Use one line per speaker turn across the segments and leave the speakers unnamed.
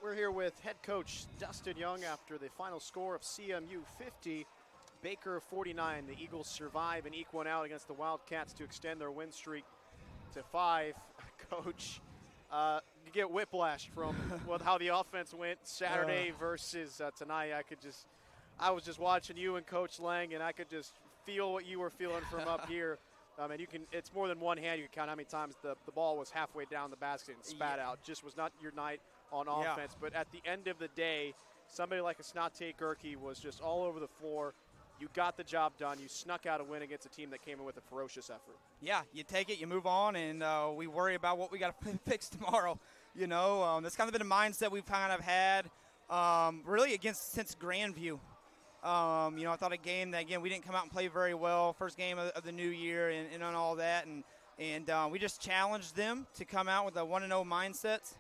We're here with head coach Dustin Young after the final score of CMU 50, Baker 49. The Eagles survive and eke one out against the Wildcats to extend their win streak to 5. Coach, you get whiplash from how the offense went Saturday versus tonight. I was just watching you and Coach Lang, and I could just feel what you were feeling from up here. And it's more than one hand. You can count how many times the ball was halfway down the basket and spat out. Just was not your night on offense. But at the end of the day, somebody like Asnate Gurki was just all over the floor. You got the job done. You snuck out a win against a team that came in with a ferocious effort.
Yeah, you take it, you move on, and we worry about what we got to fix tomorrow. That's kind of been a mindset we've kind of had really since Grandview. I thought a game that, again, we didn't come out and play very well, first game of the new year and on all that. And we just challenged them to come out with a 1-0 mindset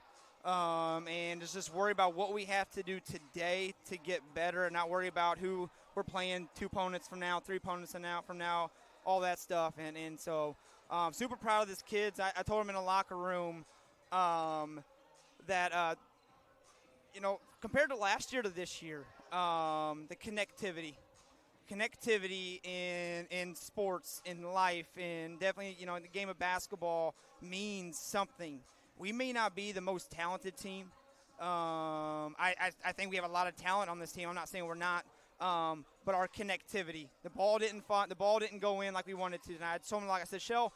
and just worry about what we have to do today to get better and not worry about who we're playing 2 opponents from now, 3 opponents from now, all that stuff. And so super proud of these kids. I told them in the locker room that, compared to last year to this year, the connectivity in sports, in life, and definitely, in the game of basketball means something. We may not be the most talented team. I think we have a lot of talent on this team. I'm not saying we're not. But our connectivity, the ball didn't go in like we wanted to. And I told him, like I said, Shell,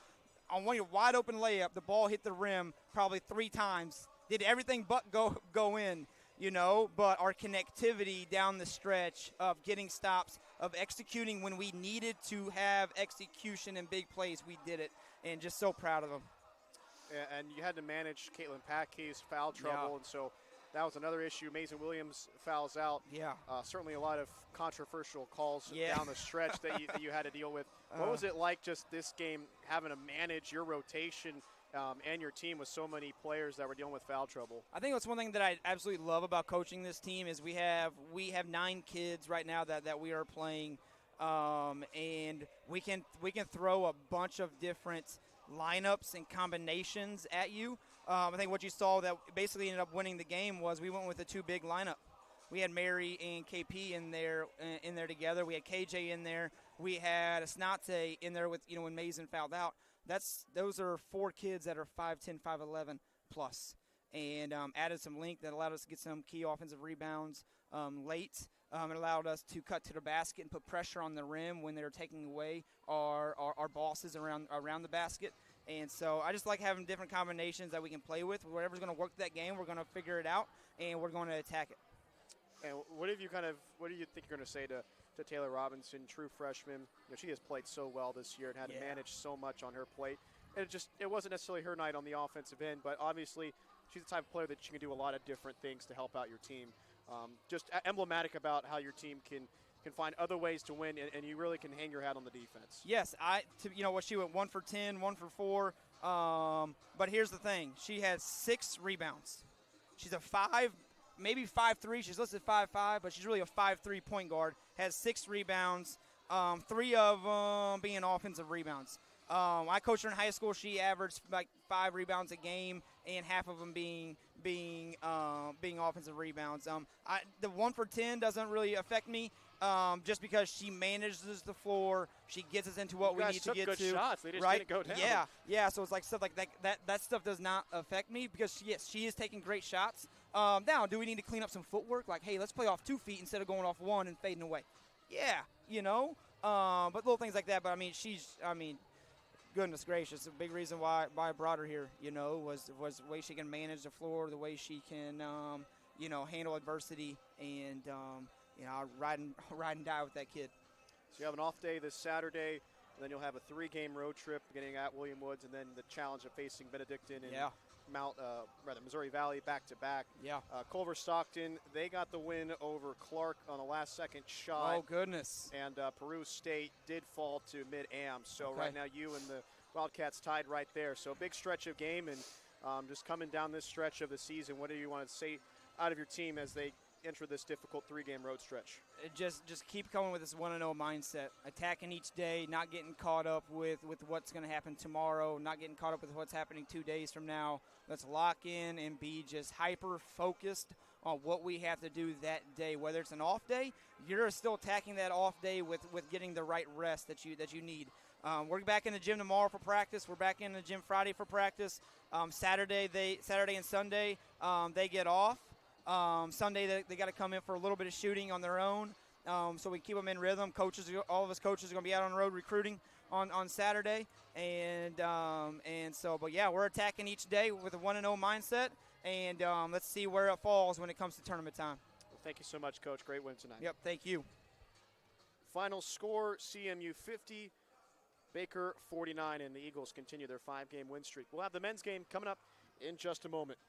on one of your wide open layup, the ball hit the rim probably 3 times. Did everything but go in. But our connectivity down the stretch of getting stops, of executing when we needed to have execution in big plays, we did it, and just so proud of them.
And you had to manage Caitlin Packey's foul trouble, and so that was another issue. Mason Williams fouls out.
Yeah.
Certainly a lot of controversial calls down the stretch that you had to deal with. What was it like just this game having to manage your rotation and your team with so many players that were dealing with foul trouble?
I think that's one thing that I absolutely love about coaching this team is we have 9 kids right now that we are playing, and we can throw a bunch of different lineups and combinations at you. I think what you saw that basically ended up winning the game was we went with a 2 big lineup. We had Mary and KP in there together. We had KJ in there. We had Asnate in there with when Mason fouled out. Those are 4 kids that are 5'10", 5'11 plus, and added some length that allowed us to get some key offensive rebounds late. It allowed us to cut to the basket and put pressure on the rim when they were taking away our bosses around the basket. And so I just like having different combinations that we can play with. Whatever's going to work that game, we're going to figure it out, and we're going to attack it.
And what do you think you're going to say to Taylor Robinson, true freshman? She has played so well this year and had to manage so much on her plate. And it wasn't necessarily her night on the offensive end, but obviously she's the type of player that she can do a lot of different things to help out your team. Just emblematic about how your team can find other ways to win, and you really can hang your hat on the defense.
Yes, she went 1 for 10, 1 for 4. But here's the thing: she has 6 rebounds. She's a 5, maybe 5'3". She's listed 5'5", but she's really a 5'3" point guard. Has 6 rebounds, 3 of them being offensive rebounds. I coached her in high school. She averaged like 5 rebounds a game, and half of them being offensive rebounds. The 1 for 10 doesn't really affect me, just because she manages the floor. She gets us into what we need to get
good
to.
Shots. They just
right?
didn't go down.
Yeah. So it's like stuff like that. That stuff does not affect me because she is taking great shots. Now, do we need to clean up some footwork? Like, hey, let's play off 2 feet instead of going off 1 and fading away. Yeah, but little things like that. But goodness gracious, a big reason why I brought her here, was the way she can manage the floor, the way she can, handle adversity, and, ride and die with that kid.
So you have an off day this Saturday, and then you'll have a 3-game road trip beginning at William Woods, and then the challenge of facing Benedictine and Missouri Valley back-to-back.
Yeah.
Culver Stockton, they got the win over Clark on a last-second shot.
Oh, goodness.
And Peru State did fall to mid-am. So right now you and the Wildcats tied right there. So a big stretch of game, and just coming down this stretch of the season, what do you want to say out of your team as they enter this difficult 3-game road stretch?
Just keep going with this 1-0 mindset, attacking each day, not getting caught up with what's going to happen tomorrow, not getting caught up with what's happening 2 days from now. Let's lock in and be just hyper-focused on what we have to do that day. Whether it's an off day, you're still attacking that off day with getting the right rest that you need. We're back in the gym tomorrow for practice. We're back in the gym Friday for practice. Saturday and Sunday they get off. Sunday they got to come in for a little bit of shooting on their own, so we keep them in rhythm. All of us coaches are going to be out on the road recruiting on Saturday, but yeah, we're attacking each day with a 1-0 mindset, and let's see where it falls when it comes to tournament time.
Well, thank you so much, Coach. Great win tonight.
Yep, thank you.
Final score: CMU 50, Baker 49, and the Eagles continue their 5-game win streak. We'll have the men's game coming up in just a moment.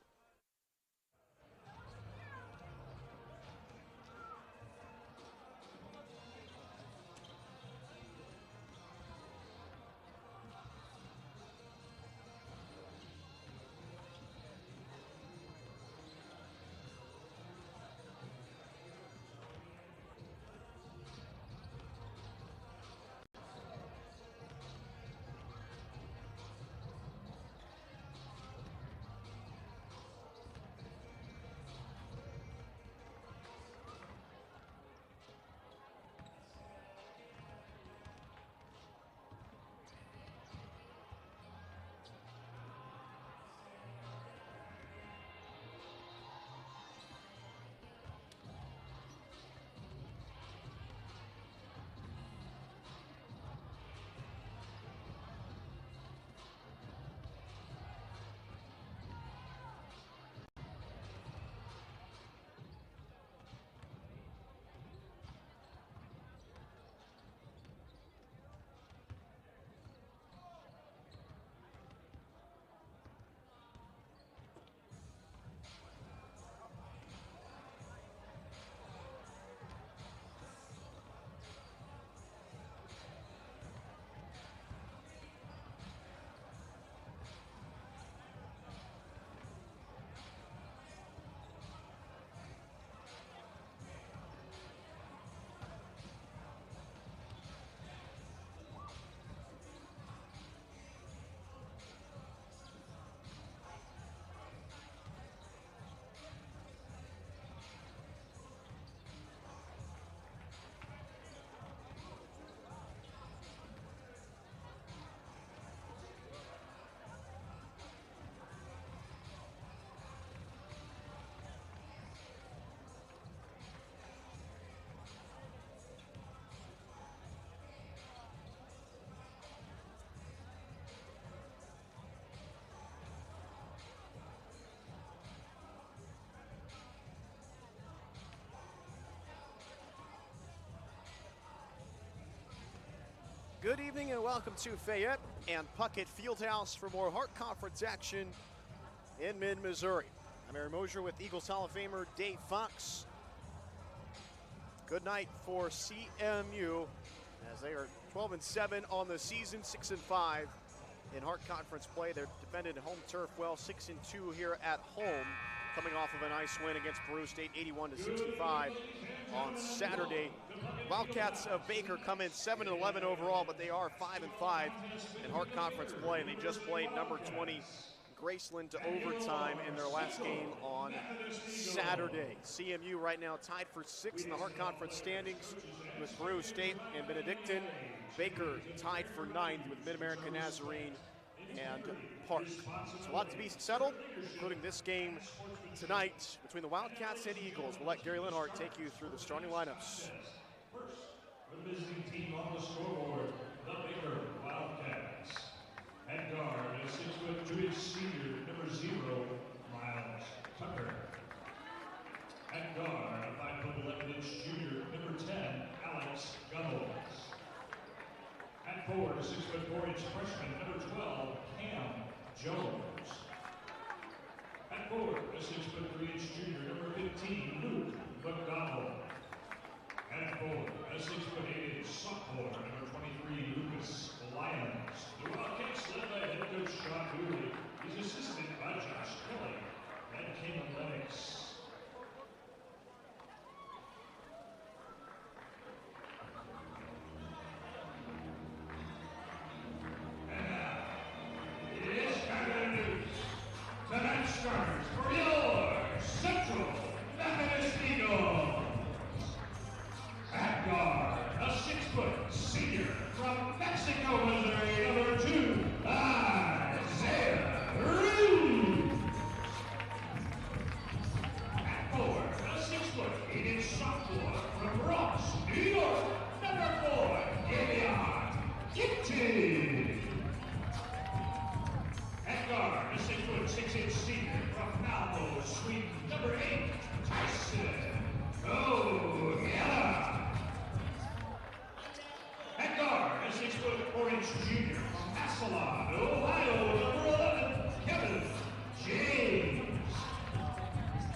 Good evening and welcome to Fayette and Puckett Fieldhouse for more Hart Conference action in mid-Missouri. I'm Aaron Mosier with Eagles Hall of Famer Dave Fox. Good night for CMU as they are 12-7 on the season, 6-5 in Hart Conference play. They're defended home turf well, 6-2 here at home, coming off of a nice win against Peru State, 81-65 on Saturday. Wildcats of Baker come in 7-11 overall, but they are 5-5 in Hart Conference play. They just played number 20 Graceland to overtime in their last game on Saturday. CMU right now tied for 6th in the Hart Conference standings with Peru State and Benedictine. Baker tied for 9th with Mid-America Nazarene and Park. So a lot to be settled, including this game tonight between the Wildcats and Eagles. We'll let Gary Linhart take you through the starting lineups.
The visiting team on the scoreboard, the Baker Wildcats. At guard, a 6'2" senior, number 0, Miles Tucker. At guard, a 5'11" junior, number 10, Alex Gunnels. At forward, a 6'4" freshman, number 12, Cam Jones. At forward, a 6'3" junior, number 15, Luke McDonald. At forward, a 6'8" sophomore, number 23, Lucas Lyons. The Wildcats led by head coach Sean Dooley. He's assisted by Josh Kelly and Kalen Lennox. New York, number 4, Davion Gitty. At guard, a 6'6" senior from Malmo, Sweden, number 8, Tyson O'Hara. At guard, a 6'4" junior from Massillon, Ohio, number 11, Kevin James.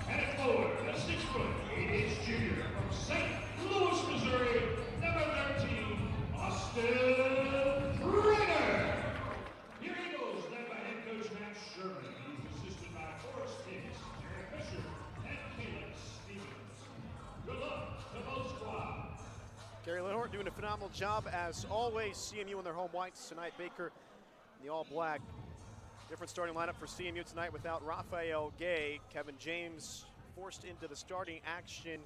And at forward, a 6'8" junior from St. Louis, Missouri, number 13, Austin Prater. Here he goes, led by head coach Matt Sherman. He's assisted by Forrest Hicks, Eric Fisher, and Caleb Stevens. Good luck to both squads.
Gary Linhart doing a phenomenal job as always. CMU in their home whites tonight. Baker in the all black. Different starting lineup for CMU tonight without Raphael Gay. Kevin James forced into the starting action.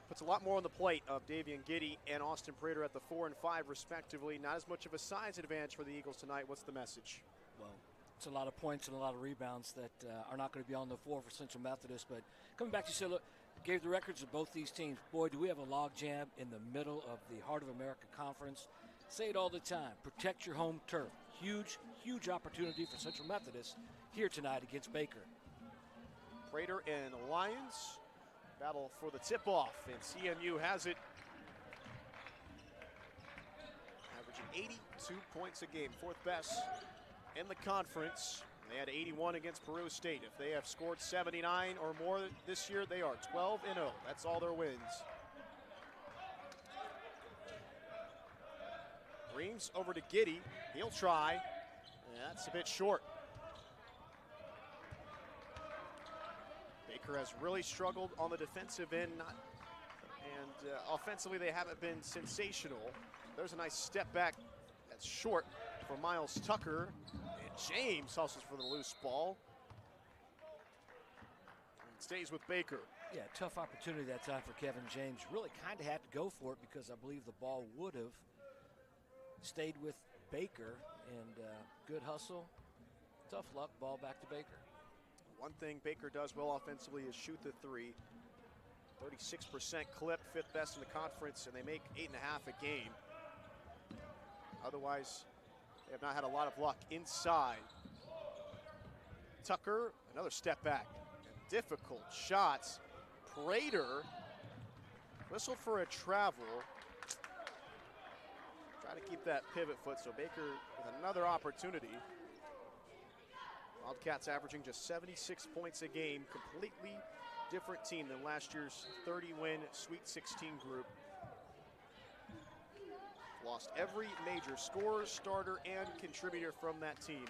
Puts a lot more on the plate of Davion Giddy and Austin Prater at the 4 and 5 respectively. Not as much of a size advantage for the Eagles tonight. What's the message?
Well, it's a lot of points and a lot of rebounds that are not going to be on the floor for Central Methodist. But coming back to you, said, look, gave the records of both these teams. Boy, do we have a log jam in the middle of the Heart of America Conference. Say it all the time. Protect your home turf. Huge, huge opportunity for Central Methodist here tonight against Baker.
Prater and Lions battle for the tip-off, and CMU has it. Averaging 82 points a game, fourth best in the conference. They had 81 against Peru State. If they have scored 79 or more this year, they are 12-0. That's all their wins. Reams over to Giddy. He'll try. That's a bit short. Baker has really struggled on the defensive end, and offensively they haven't been sensational. There's a nice step back that's short for Miles Tucker, and James hustles for the loose ball. And stays with Baker.
Yeah, tough opportunity that time for Kevin James. Really kind of had to go for it because I believe the ball would have stayed with Baker, and good hustle. Tough luck, ball back to Baker.
One thing Baker does well offensively is shoot the three. 36% clip, fifth best in the conference, and they make 8.5 a game. Otherwise, they have not had a lot of luck inside. Tucker, another step back. And difficult shots. Prater whistled for a travel. Try to keep that pivot foot, so Baker with another opportunity. Wildcats averaging just 76 points a game. Completely different team than last year's 30-win Sweet 16 group. Lost every major scorer, starter, and contributor from that team.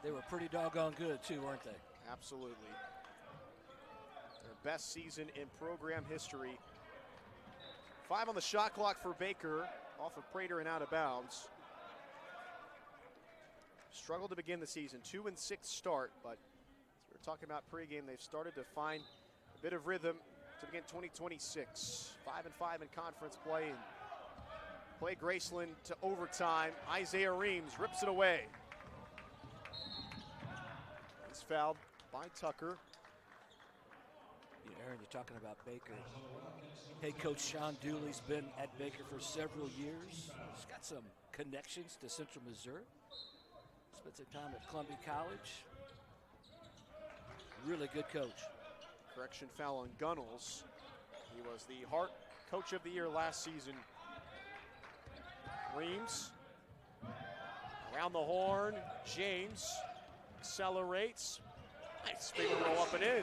They were pretty doggone good, too, weren't they?
Absolutely. Their best season in program history. 5 on the shot clock for Baker, off of Prater and out of bounds. Struggled to begin the season, 2-6 start, but as we were talking about pregame, they've started to find a bit of rhythm to begin 2026. 5-5 in conference play, and play Graceland to overtime. Isaiah Reams rips it away. He's fouled by Tucker.
Aaron, you're talking about Baker. Head coach Sean Dooley's been at Baker for several years. He's got some connections to Central Missouri. Spent some time at Columbia College. Really good coach.
Correction foul on Gunnels. He was the Hart Coach of the Year last season. Reams around the horn. James accelerates. Nice finger roll up and in.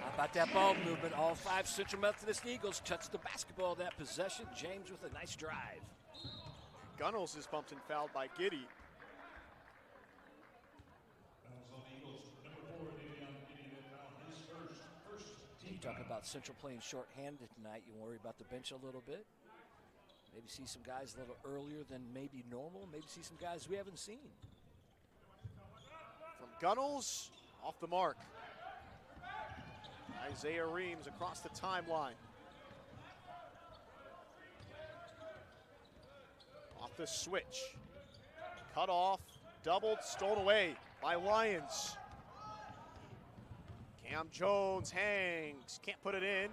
How about that ball movement? All 5 Central Methodist Eagles touched the basketball that possession. James with a nice drive.
Gunnels is bumped and fouled by Giddy.
You talk about Central playing short-handed tonight. You worry about the bench a little bit. Maybe see some guys a little earlier than maybe normal. Maybe see some guys we haven't seen.
From Gunnels, off the mark. Isaiah Reams across the timeline. Off the switch. Cut off, doubled, stolen away by Lions. Cam Jones hangs, can't put it in.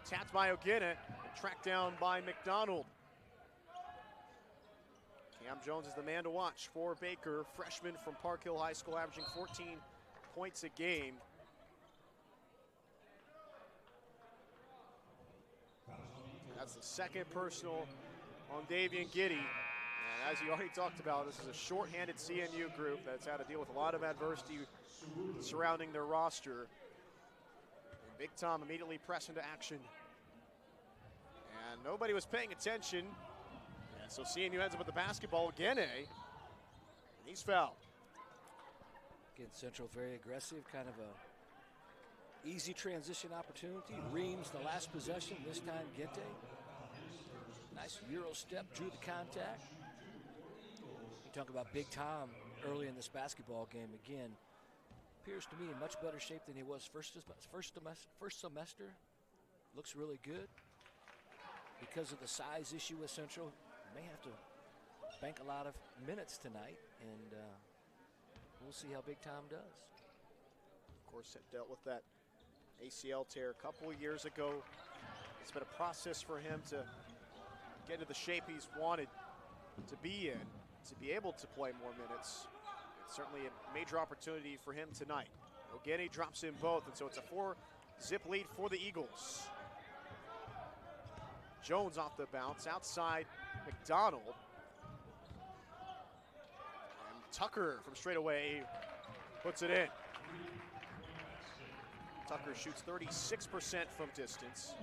Tapped by Ogina and tracked down by McDonald. Cam Jones is the man to watch for Baker, freshman from Park Hill High School, averaging 14 points a game. That's the second personal on Davian Giddy. And as you already talked about, this is a short-handed CMU group that's had to deal with a lot of adversity surrounding their roster. And Big Tom immediately pressed into action. And nobody was paying attention. And so CMU ends up with the basketball again, and he's fouled.
Again, Central very aggressive, kind of a easy transition opportunity. Reams the last possession, this time Gente. Nice Euro step, drew the contact. You talk about Big Tom early in this basketball game. Again, appears to me in much better shape than he was first semester. Looks really good. Because of the size issue with Central, may have to bank a lot of minutes tonight, and we'll see how Big Tom does.
Of course, dealt with that ACL tear a couple of years ago. It's been a process for him to get into the shape he's wanted to be in, to be able to play more minutes. It's certainly a major opportunity for him tonight. Ogene drops in both, and so it's a 4-zip lead for the Eagles. Jones off the bounce, outside McDonald. And Tucker from straight away puts it in. Tucker shoots 36% from distance.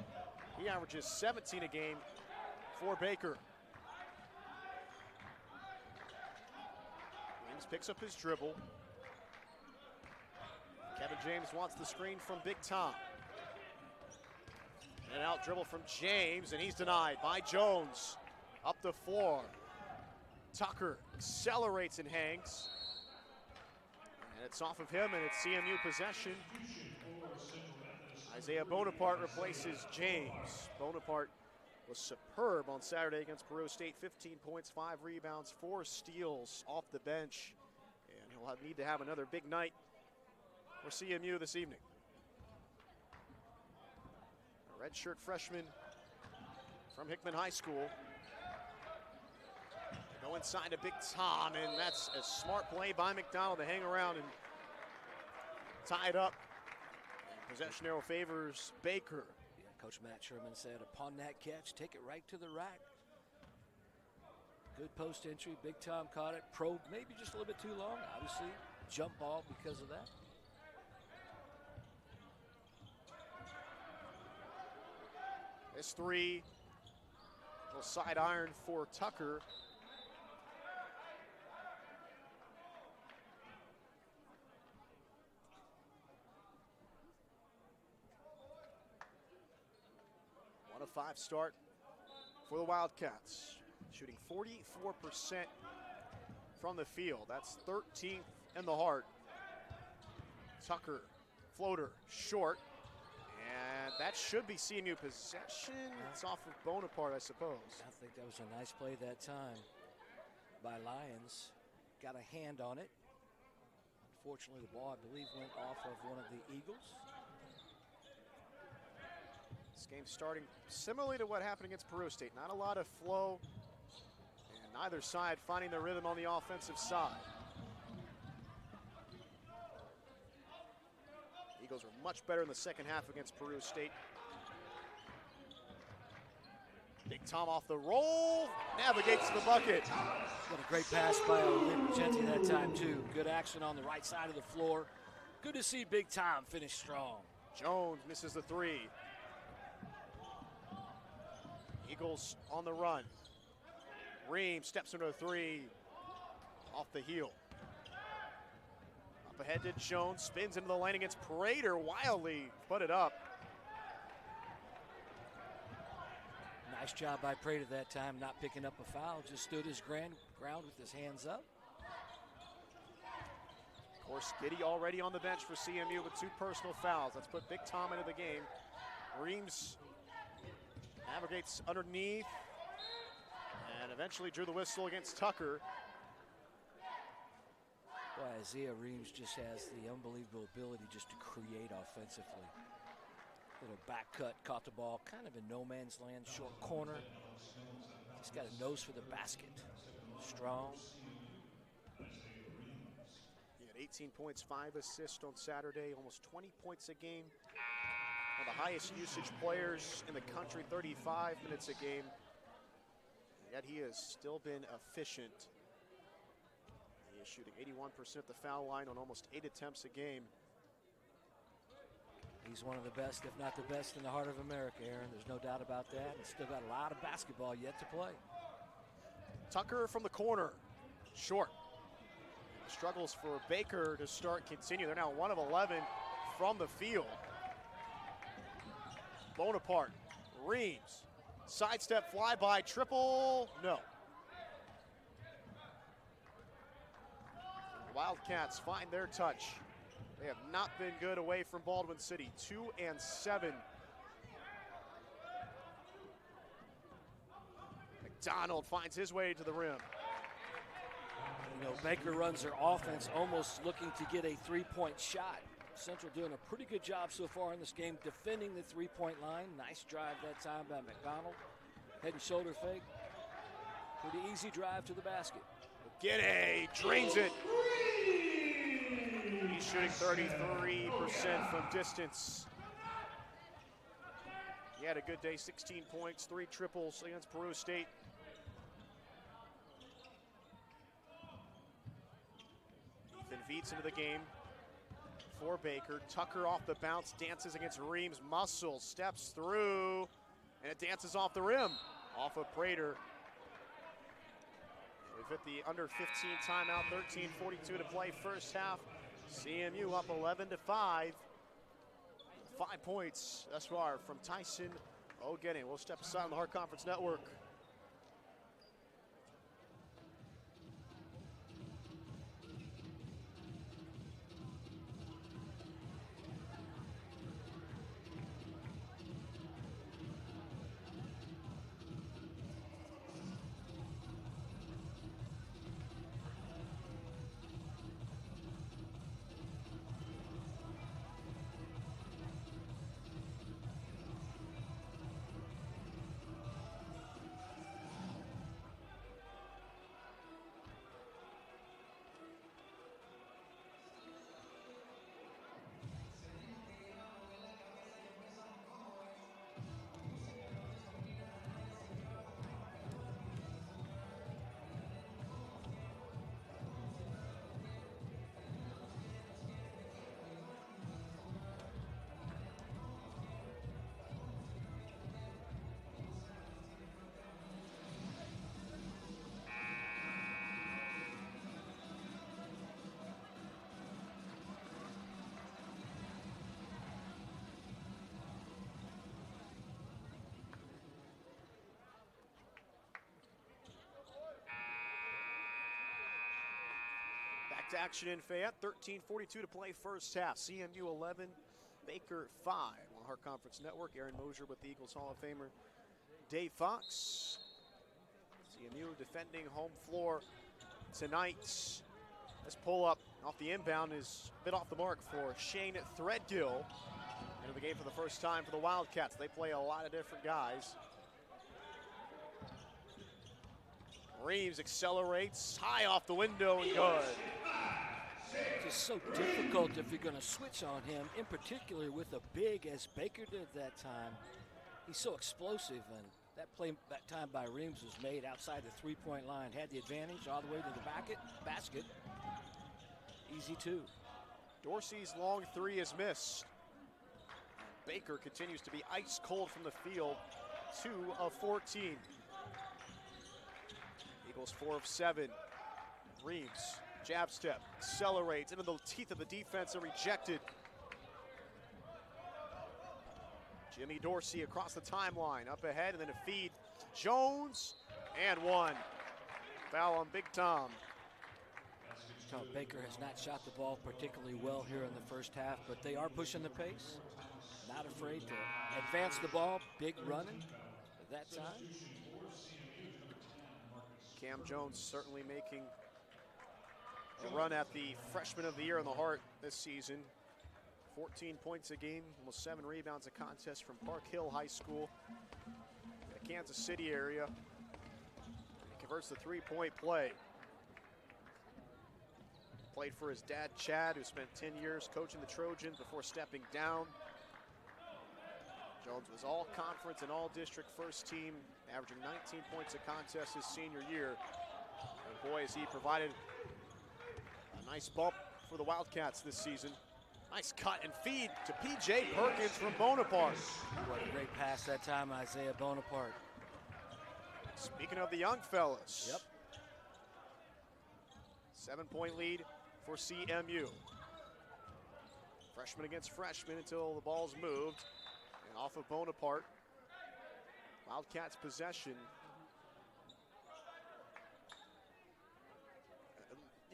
He averages 17 a game for Baker. James picks up his dribble. Kevin James wants the screen from Big Tom. And out dribble from James, and he's denied by Jones. Up the floor. Tucker accelerates and hangs. And it's off of him, and it's CMU possession. Isaiah Bonaparte replaces James. Bonaparte was superb on Saturday against Peru State. 15 points, 5 rebounds, 4 steals off the bench. And he'll need to have another big night for CMU this evening. A redshirt freshman from Hickman High School. They go inside to Big Tom, and that's a smart play by McDonald to hang around and tie it up. And possession arrow favors Baker.
Yeah, Coach Matt Sherman said, upon that catch, take it right to the rack. Good post entry. Big Tom caught it. Probed maybe just a little bit too long. Obviously, jump ball because of that.
This three, little side iron for Tucker. One of 5 start for the Wildcats. Shooting 44% from the field. That's 13th in the heart. Tucker, floater, short. And that should be CMU possession. It's off of Bonaparte, I suppose.
I think that was a nice play that time by Lyons. Got a hand on it. Unfortunately, the ball, I believe, went off of one of the Eagles.
This game's starting similarly to what happened against Peru State. Not a lot of flow, and neither side finding their rhythm on the offensive side. Eagles were much better in the second half against Peru State. Big Tom off the roll, navigates the bucket.
What a great pass by Gente that time, too. Good action on the right side of the floor. Good to see Big Tom finish strong.
Jones misses the 3. Eagles on the run. Ream steps into a 3 off the heel. Up ahead to Jones, spins into the lane against Prater, wildly put it up.
Nice job by Prater that time, not picking up a foul, just stood his ground with his hands up.
Of course, Giddy already on the bench for CMU with 2 personal fouls. Let's put Big Tom into the game. Reams navigates underneath and eventually drew the whistle against Tucker.
Boy, Isaiah Reams just has the unbelievable ability just to create offensively. Little back cut, caught the ball kind of in no man's land, short corner. He's got a nose for the basket. Strong.
He had 18 points, 5 assists on Saturday, almost 20 points a game. One of the highest usage players in the country, 35 minutes a game. Yet he has still been efficient. He is shooting 81% at the foul line on almost 8 attempts a game.
He's one of the best, if not the best, in the heart of America, Aaron. There's no doubt about that. And still got a lot of basketball yet to play.
Tucker from the corner, short. Struggles for Baker to start continue. They're now 1 of 11 from the field. Bonaparte, Reeves, sidestep flyby, triple, no. The Wildcats find their touch. They have not been good away from Baldwin City, 2 and 7. McDonald finds his way to the rim.
You know, Baker runs their offense almost looking to get a three-point shot. Central doing a pretty good job so far in this game defending the three-point line. Nice drive that time by McDonald. Head and shoulder fake. Pretty easy drive to the basket.
Giddy drains it. He's shooting 33% from distance. He had a good day, 16 points, 3 triples against Peru State. Ethan Veets into the game for Baker. Tucker off the bounce, dances against Reeves. Muscle steps through, and it dances off the rim. Off of Prater. We've hit the under 15 timeout, 13:42 to play first half. CMU up 11-5. 5 points thus far from Tyson O'Genny. We'll step aside on the Hart Conference Network. To action in Fayette, 13:42 to play first half. CMU 11, Baker 5 on Hart Conference Network. Aaron Mosier with the Eagles Hall of Famer Dave Fox. CMU defending home floor tonight. This pull up off the inbound is a bit off the mark for Shane Threadgill. Into the game for the first time for the Wildcats. They play a lot of different guys. Reeves accelerates high off the window and good.
It's just so difficult if you're going to switch on him, in particular with a big as Baker did that time. He's so explosive, and that play that time by Reeves was made outside the three-point line. Had the advantage all the way to the basket. Easy two.
Dorsey's long three is missed. Baker continues to be ice cold from the field, 2 of 14. Eagles 4 of 7. Reeves, jab step, accelerates into the teeth of the defense and rejected. Jimmy Dorsey across the timeline, up ahead, and then a feed. Jones, and one. Foul on Big Tom.
Tom Baker has not shot the ball particularly well here in the first half, but they are pushing the pace. Not afraid to advance the ball. Big running at that time.
Cam Jones certainly making a run at the Freshman of the Year in the Hart this season. 14 points a game, almost 7 rebounds a contest from Park Hill High School in the Kansas City area. He converts the three-point play. Played for his dad, Chad, who spent 10 years coaching the Trojans before stepping down. Jones was all conference and all district first team, averaging 19 points a contest his senior year. And boy, has he provided a nice bump for the Wildcats this season. Nice cut and feed to P.J. Perkins from Bonaparte.
What a great pass that time, Isaiah Bonaparte.
Speaking of the young fellas.
Yep.
7-point lead for CMU. Freshman against freshman until the ball's moved. And off of Bonaparte. Wildcats possession.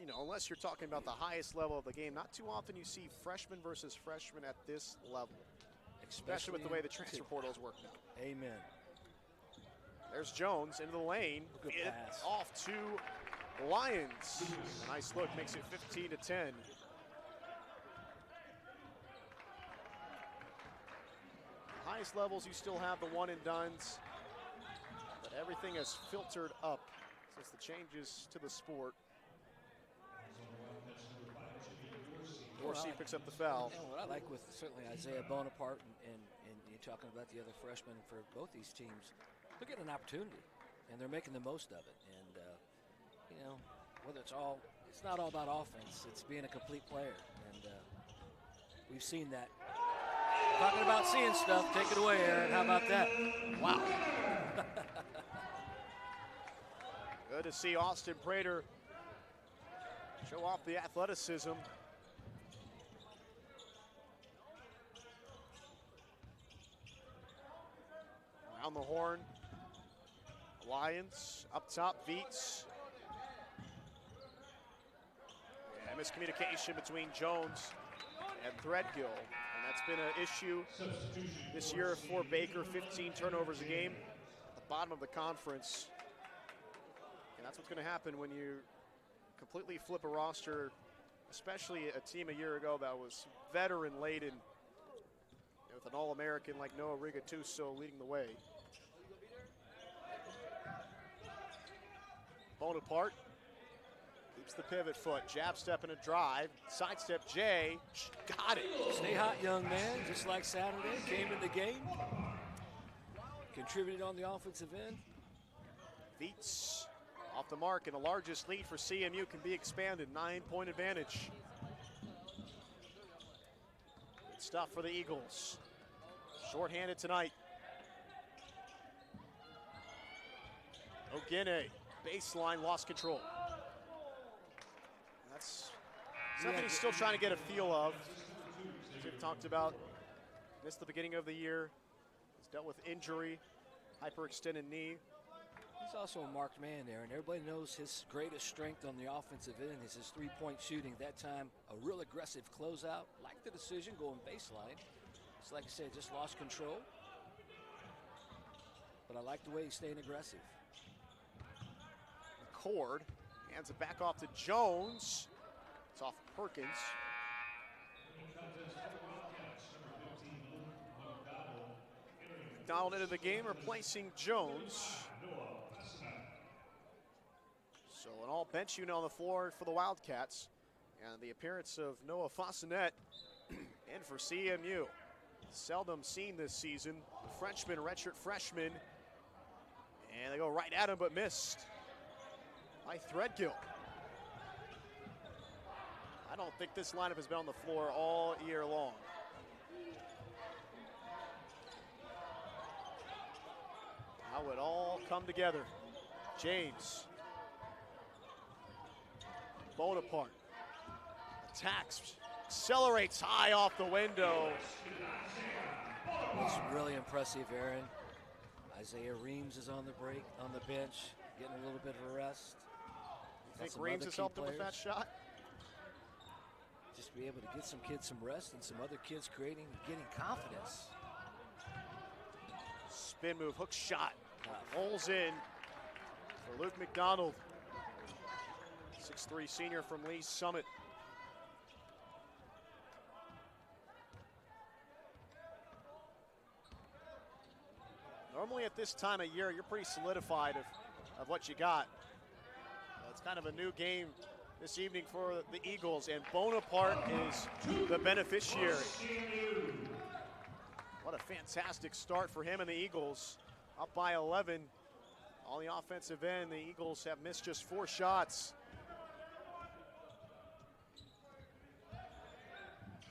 You know, unless you're talking about the highest level of the game, not too often you see freshman versus freshman at this level. Especially with the way the transfer portal is working out.
Amen.
There's Jones into the lane.
Good pass.
Off to Lions. A nice look, makes it 15 to 10. The highest levels, you still have the one and dones, but everything has filtered up since the changes to the sport. Dorsey picks up the foul.
And what I like with certainly Isaiah Bonaparte and you're talking about the other freshmen for both these teams, they're getting an opportunity and they're making the most of it. And you know, whether it's not all about offense, it's being a complete player. And we've seen that. Talking about seeing stuff, take it away, Aaron. How about that? Wow.
Good to see Austin Prater show off the athleticism. Around the horn, Lions up top, Veets. And miscommunication between Jones and Threadgill. And that's been an issue this year for Baker, 15 turnovers a game at the bottom of the conference. And that's what's going to happen when you completely flip a roster, especially a team a year ago that was veteran laden with an All-American like Noah Rigatuso leading the way. Bonaparte keeps the pivot foot, jab step and a drive, sidestep Jay, got it.
Stay hot, young man, just like Saturday, came in the game, contributed on the offensive end.
Veets off the mark, and the largest lead for CMU can be expanded, 9-point advantage. Good stuff for the Eagles. Short-handed tonight. Ogene, baseline, lost control. That's something he's still trying to get a feel of. As we've talked about, missed the beginning of the year. He's dealt with injury, hyperextended knee.
He's also a marked man there, and everybody knows his greatest strength on the offensive end is his three-point shooting. That time, a real aggressive closeout. Like the decision going baseline. It's like I said, just lost control. But I like the way he's staying aggressive.
Cord hands it back off to Jones. It's off Perkins. McDonald into the game, replacing Jones. So an all-bench unit on the floor for the Wildcats. And the appearance of Noah Fausonnet in for CMU. Seldom seen this season. The freshman, redshirt freshman. And they go right at him, but missed by Threadgill. I don't think this lineup has been on the floor all year long. How it all come together. James. Bonaparte. Attacks. Accelerates high off the window.
It's really impressive, Aaron. Isaiah Reams is on the break, on the bench, getting a little bit of a rest.
You think Reams has helped him with that shot?
Just be able to get some kids some rest and some other kids getting confidence.
Spin move, hook shot. Rolls in for Luke McDonald. 6'3" senior from Lee's Summit. Normally at this time of year, you're pretty solidified of what you got. It's kind of a new game this evening for the Eagles, and Bonaparte is the beneficiary. What a fantastic start for him and the Eagles. Up by 11 on the offensive end. The Eagles have missed just 4 shots.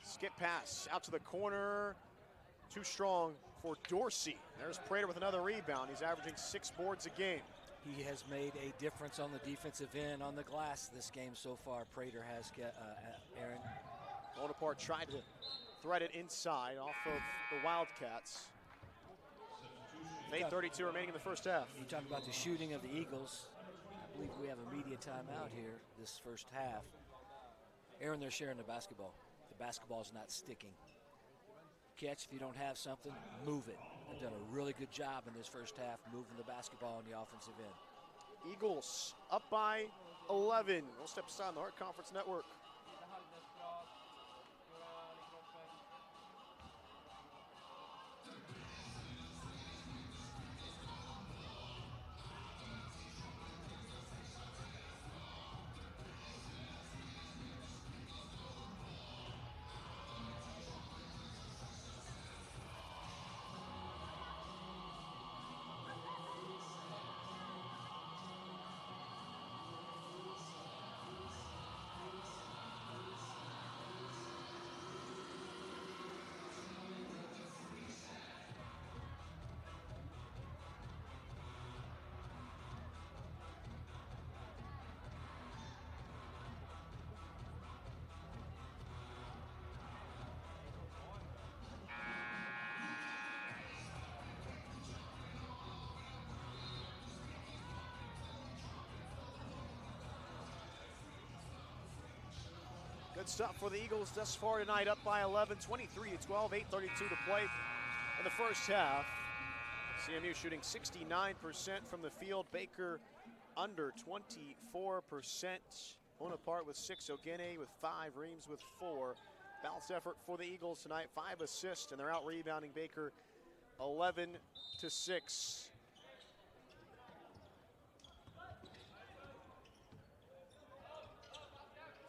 Skip pass out to the corner. Too strong for Dorsey. There's Prater with another rebound. He's averaging 6 boards a game.
He has made a difference on the defensive end on the glass this game so far. Prater has, Aaron.
Bonaparte tried to thread it inside off of the Wildcats. 8:32 remaining in the first half.
You talk about the shooting of the Eagles. I believe we have a media timeout here this first half. Aaron, they're sharing the basketball. The basketball's not sticking. Catch, if you don't have something, move it. They've done a really good job in this first half moving the basketball on the offensive end.
Eagles up by 11. We'll step aside on the Heart Conference Network. Good stuff for the Eagles thus far tonight, up by 11, 23-12, 8:32 to play in the first half. CMU shooting 69% from the field. Baker under 24%. Bonaparte with 6, Ogene with 5, Reams with 4. Balanced effort for the Eagles tonight, 5 assists, and they're out rebounding Baker 11-6.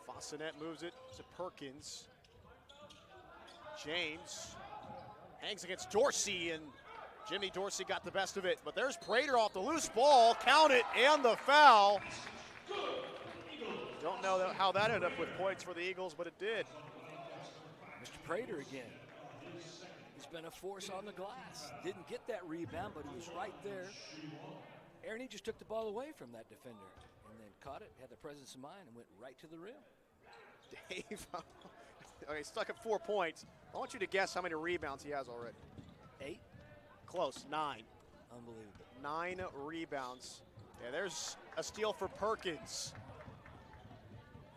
Fossenet moves it to Perkins. James hangs against Dorsey, and Jimmy Dorsey got the best of it. But there's Prater off the loose ball. Count it, and the foul. Don't know how that ended up with points for the Eagles, but it did.
Mr. Prater again. He's been a force on the glass. Didn't get that rebound, but he was right there. Aaron, he just took the ball away from that defender and then caught it, had the presence of mind, and went right to the rim.
Dave, okay, stuck at 4 points. I want you to guess how many rebounds he has already.
8?
Close, 9.
Unbelievable.
9 rebounds. Yeah, there's a steal for Perkins.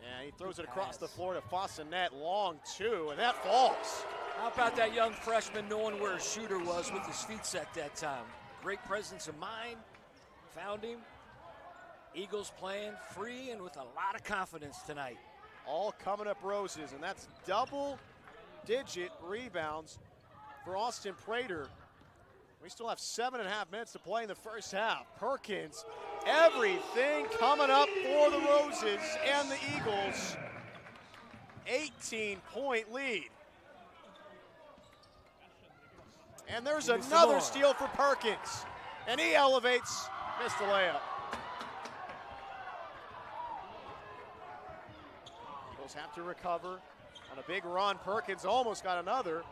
And he throws it across the floor to Fossenet, long 2, and that falls.
How about that young freshman knowing where his shooter was with his feet set that time? Great presence of mind, found him. Eagles playing free and with a lot of confidence tonight.
All coming up roses, and that's double-digit rebounds for Austin Prater. We still have 7.5 minutes to play in the first half. Perkins, everything coming up for the Roses and the Eagles. 18-point lead. And there's another steal for Perkins, and he elevates, missed the layup. Eagles have to recover on a big run. Perkins almost got another.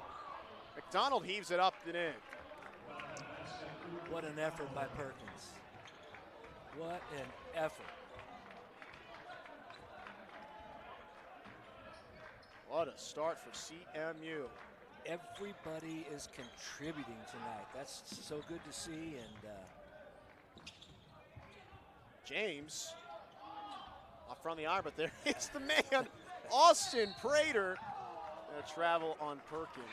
McDonald heaves it up and in.
What an effort by Perkins. What an effort.
What a start for CMU.
Everybody is contributing tonight. That's so good to see. And
James off from the arm, but there is the man, Austin Prater. Travel on Perkins.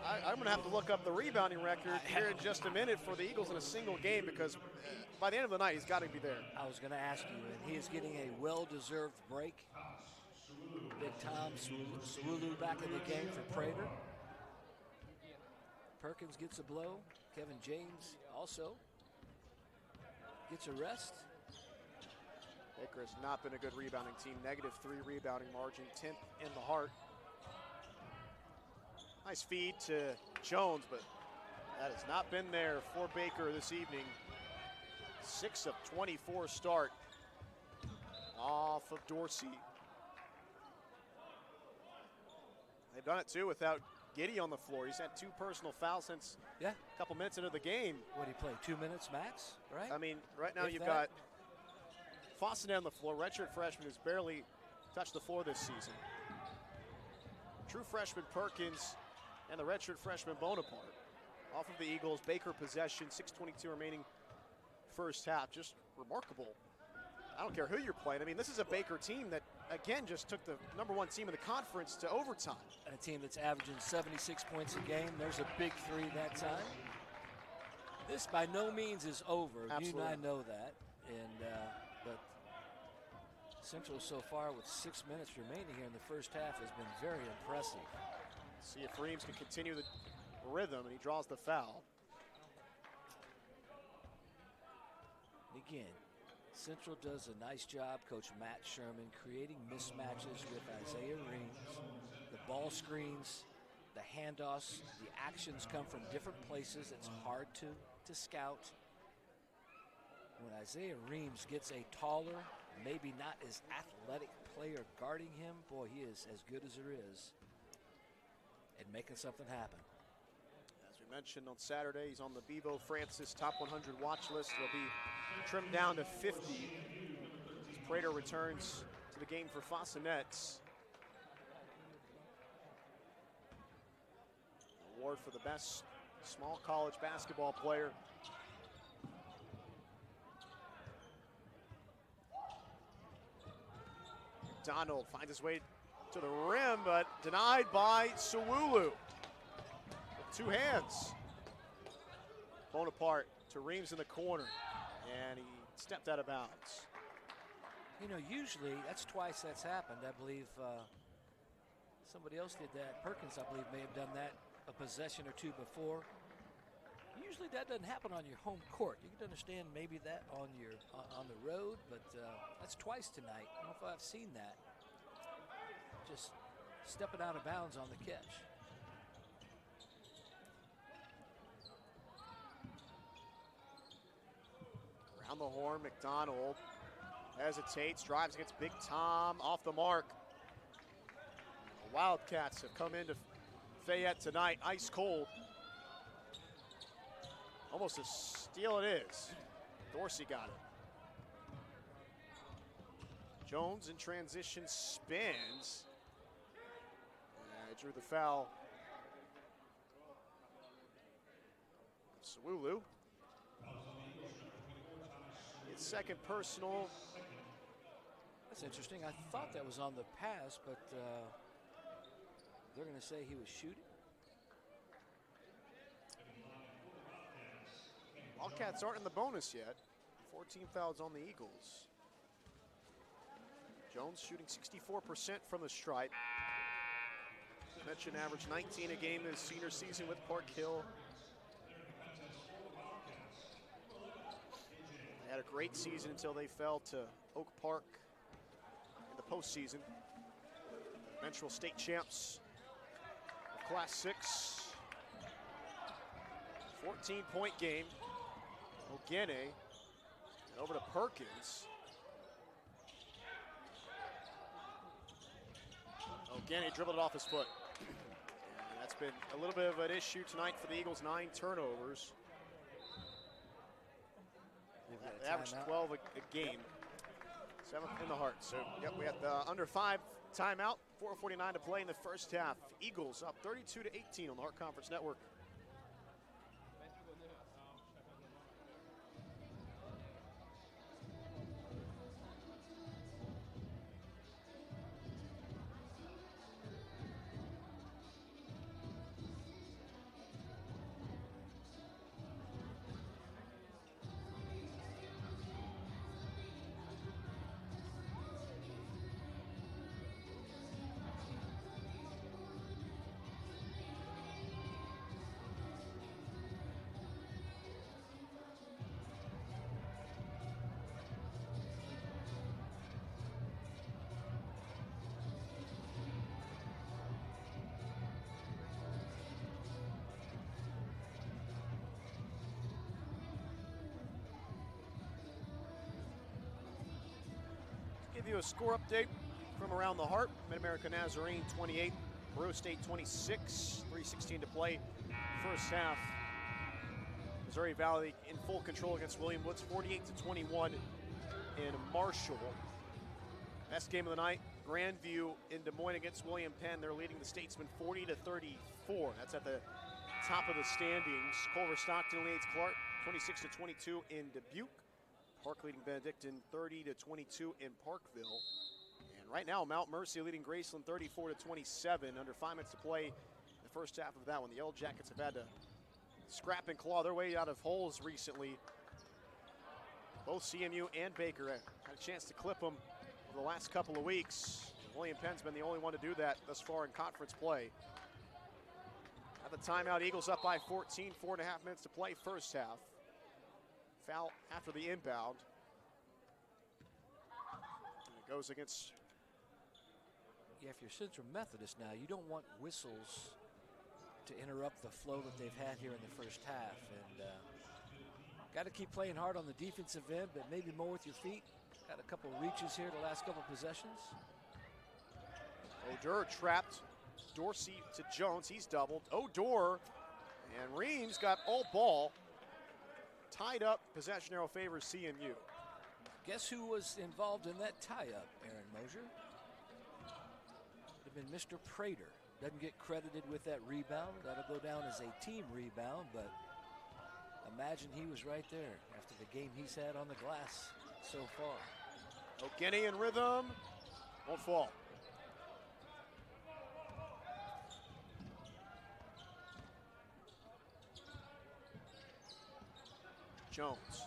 I'm going to have to look up the rebounding record here in just a minute for the Eagles in a single game, because by the end of the night, he's got to be there.
I was going to ask you, and he is getting a well-deserved break. Big Tom Suwulu back in the game for Prater. Perkins gets a blow. Kevin James also gets a rest.
Baker has not been a good rebounding team. -3 rebounding margin, 10th in the Heart. Nice feed to Jones, but that has not been there for Baker this evening. 6 of 24 start off of Dorsey. They've done it too without Giddey on the floor. He's had 2 personal fouls since a couple minutes into the game.
What did he play, 2 minutes max, right?
I mean, right now
If
you've
that.
got Fawcett on the floor, redshirt freshman who's barely touched the floor this season. True freshman Perkins and the redshirt freshman Bonaparte. Off of the Eagles, Baker possession, 6:22 remaining first half. Just remarkable. I don't care who you're playing. I mean, this is a Baker team that, again, just took the #1 team in the conference to overtime.
And a team that's averaging 76 points a game. There's a big 3 that time. This by no means is over.
Absolutely.
You and I know that. And but Central so far with 6 minutes remaining here in the first half has been very impressive.
See if Reams can continue the rhythm, and he draws the foul.
Again, Central does a nice job, Coach Matt Sherman, creating mismatches with Isaiah Reams. The ball screens, the handoffs, the actions come from different places. It's hard to scout. When Isaiah Reams gets a taller, maybe not as athletic player guarding him, boy, he is as good as there is at making something happen.
As we mentioned on Saturday, he's on the Bevo Francis Top 100 watch list. He'll be trimmed down to 50 as Prater returns to the game for Fossinets. Award for the best small college basketball player. McDonald finds his way to the rim, but denied by Sawulu. With 2 hands. Bonaparte to Reams in the corner, and he stepped out of bounds.
You know, usually that's twice that's happened. I believe somebody else did that. Perkins, I believe, may have done that a possession or 2 before. Usually that doesn't happen on your home court. You can understand maybe that on your on the road, but that's twice tonight. I don't know if I've seen that. Just stepping out of bounds on the catch.
Around the horn, McDonald hesitates, drives against Big Tom, off the mark. The Wildcats have come into Fayette tonight, ice cold. Almost a steal it is. Dorsey got it. Jones in transition spins. Drew the foul. Sawulu. His second personal.
That's interesting. I thought that was on the pass, but they're going to say he was shooting.
Wildcats aren't in the bonus yet. 14 fouls on the Eagles. Jones shooting 64% from the stripe. Mentioned average 19 a game this senior season with Park Hill. They had a great season until they fell to Oak Park in the postseason. Eventual state champs of Class 6. 14-point game. Ogene, and over to Perkins. Ogene dribbled it off his foot. And that's been a little bit of an issue tonight for the Eagles, 9 turnovers. They averaged 12 a game. 7th in the Heart. So, yep, we had the under 5 timeout. 4:49 to play in the first half. Eagles up 32-18 on the Heart Conference Network. give you a score update from around the Heart. Mid-America Nazarene 28, Breaux State 26, 3:16 to play. First half, Missouri Valley in full control against William Woods, 48-21 in Marshall. Best game of the night, Grandview in Des Moines against William Penn. They're leading the Statesmen 40-34. That's at the top of the standings. Culver Stockton leads Clark 26-22 in Dubuque. Park leading Benedictine 30-22 in Parkville. And right now, Mount Mercy leading Graceland 34-27. Under 5 minutes to play in the first half of that one. The Yellow Jackets have had to scrap and claw their way out of holes recently. Both CMU and Baker had a chance to clip them over the last couple of weeks. William Penn's been the only one to do that thus far in conference play. At the timeout, Eagles up by 14, 4.5 minutes to play first half. Foul after the inbound. And it goes against.
Yeah, if you're Central Methodist now, you don't want whistles to interrupt the flow that they've had here in the first half. And got to keep playing hard on the defensive end, but maybe more with your feet. Got a couple of reaches here the last couple of possessions.
O'Dur trapped. Dorsey to Jones. He's doubled. O'Dur and Reams got all ball. Tied up. Possession arrow favors CMU.
Guess who was involved in that tie-up, Aaron Mosier? Would have been Mr. Prater. Doesn't get credited with that rebound. That'll go down as a team rebound, but imagine he was right there after the game he's had on the glass so far.
O'Guinea in rhythm. Won't fall. Jones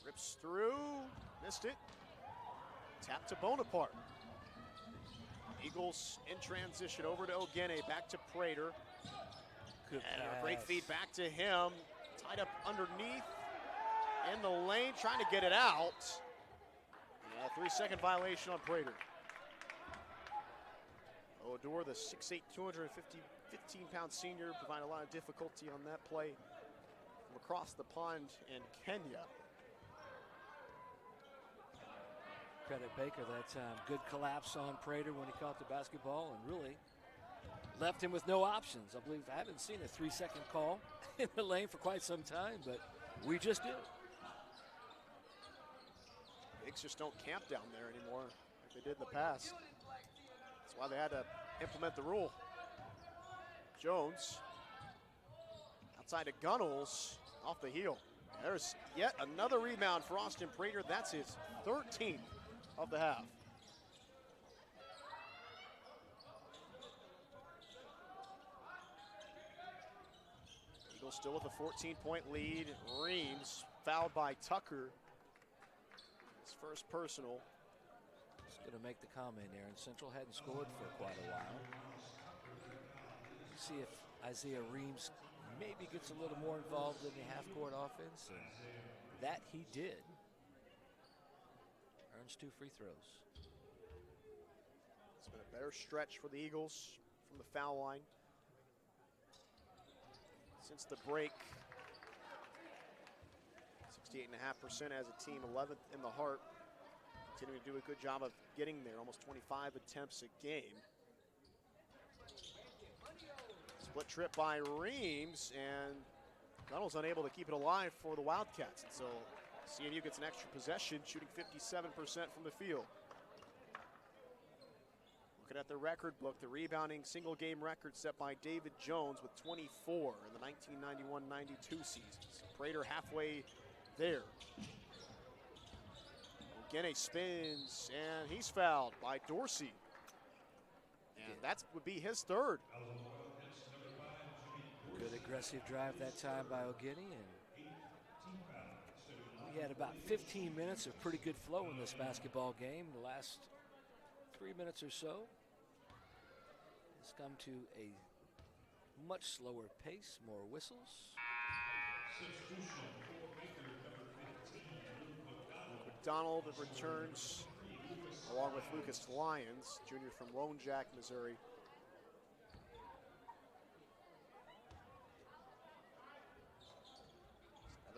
rips through, missed it. Tap to Bonaparte. Eagles in transition over to O'Guinea, back to Prater.
Good
and
pass.
a great feed back to him. Tied up underneath in the lane, trying to get it out. Yeah, 3-second violation on Prater. O'Dur, the 6'8", 15-pound senior, provided a lot of difficulty on that play from across the pond in Kenya.
Credit Baker that time. Good collapse on Prater when he caught the basketball and really left him with no options. I believe I haven't seen a 3-second call in the lane for quite some time, but we just did.
Bigs just don't camp down there anymore like they did in the past. That's why they had to implement the rule. Jones outside of Gunnels off the heel. There's yet another rebound for Austin Prater. That's his 13th of the half. Eagles still with a 14-point lead. Reams fouled by Tucker. His first personal.
Just going to make the comment, Aaron. Central hadn't scored for quite a while. See if Isaiah Reams maybe gets a little more involved in the half-court offense. And that he did. Earns 2 free throws.
It's been a better stretch for the Eagles from the foul line since the break. 68.5% as a team, 11th in the Heart. Continuing to do a good job of getting there, almost 25 attempts a game. Split trip by Reams, and Gunnels unable to keep it alive for the Wildcats. And so CMU gets an extra possession, shooting 57% from the field. Looking at the record book, the rebounding single game record set by David Jones with 24 in the 1991-92 seasons. Prater halfway there. O'Guinea spins, and he's fouled by Dorsey. And that would be his third.
Good aggressive drive that time by O'Guinea, and we had about 15 minutes of pretty good flow in this basketball game. The last 3 minutes or so has come to a much slower pace, more whistles.
McDonald returns along with Lucas Lyons, junior from Lone Jack, Missouri.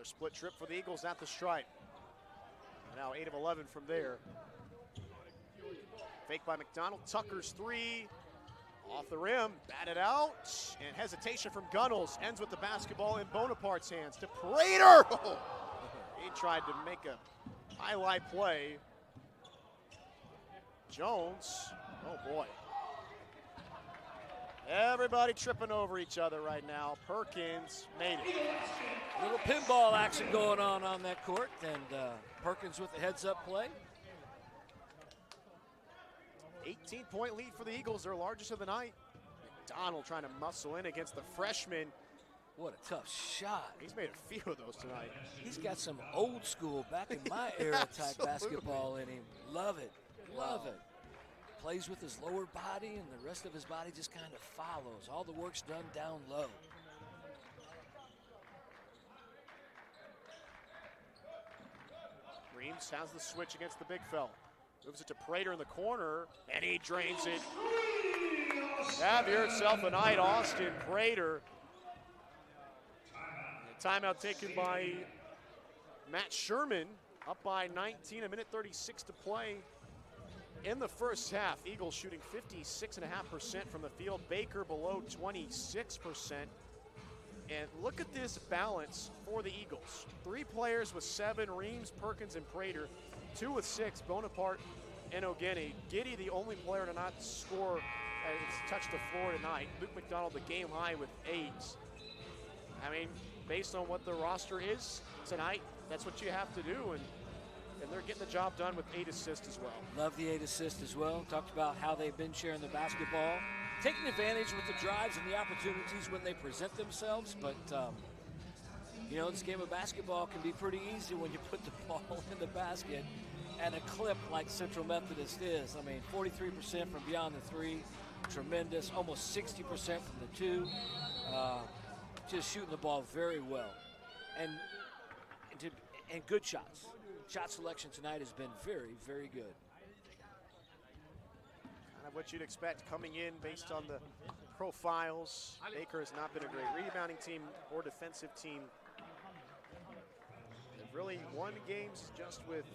Another split trip for the Eagles at the stripe. And now 8 of 11 from there. Fake by McDonald. Tucker's three. Off the rim, batted out, and hesitation from Gunnels. Ends with the basketball in Bonaparte's hands to Prater. Oh, he tried to make a highlight play. Jones, oh boy. Everybody tripping over each other right now. Perkins made it.
A little pinball action going on that court, and Perkins with the heads-up play.
18-point lead for the Eagles, their largest of the night. McDonald trying to muscle in against the freshman.
What a tough shot.
He's made a few of those tonight.
He's got some old school, back in my era type basketball in him. Love it, love it. Plays with his lower body, and the rest of his body just kind of follows. All the work's done down low.
Reams has the switch against the big fella. Moves it to Prater in the corner, and he drains it. Have yourself a night, Austin Prater. Timeout taken by Matt Sherman, up by 19, a minute 36 to play in the first half. Eagles shooting 56.5% from the field. Baker below 26%. And look at this balance for the Eagles. 3 players with 7, Reams, Perkins, and Prater. 2 with 6, Bonaparte and Ogene. Giddy, the only player to not score, it's touched the floor tonight. Luke McDonald, the game high with 8. I mean, based on what the roster is tonight, that's what you have to do, and they're getting the job done with 8 assists as well.
Love the 8 assists as well. Talked about how they've been sharing the basketball, taking advantage with the drives and the opportunities when they present themselves, but you know, this game of basketball can be pretty easy when you put the ball in the basket and a clip like Central Methodist is. I mean, 43% from beyond the 3, tremendous, almost 60% from the 2. Just shooting the ball very well. And good shots. Shot selection tonight has been very, very good.
Kind of what you'd expect coming in based on the profiles. Baker has not been a great rebounding team or defensive team. They've really won games just with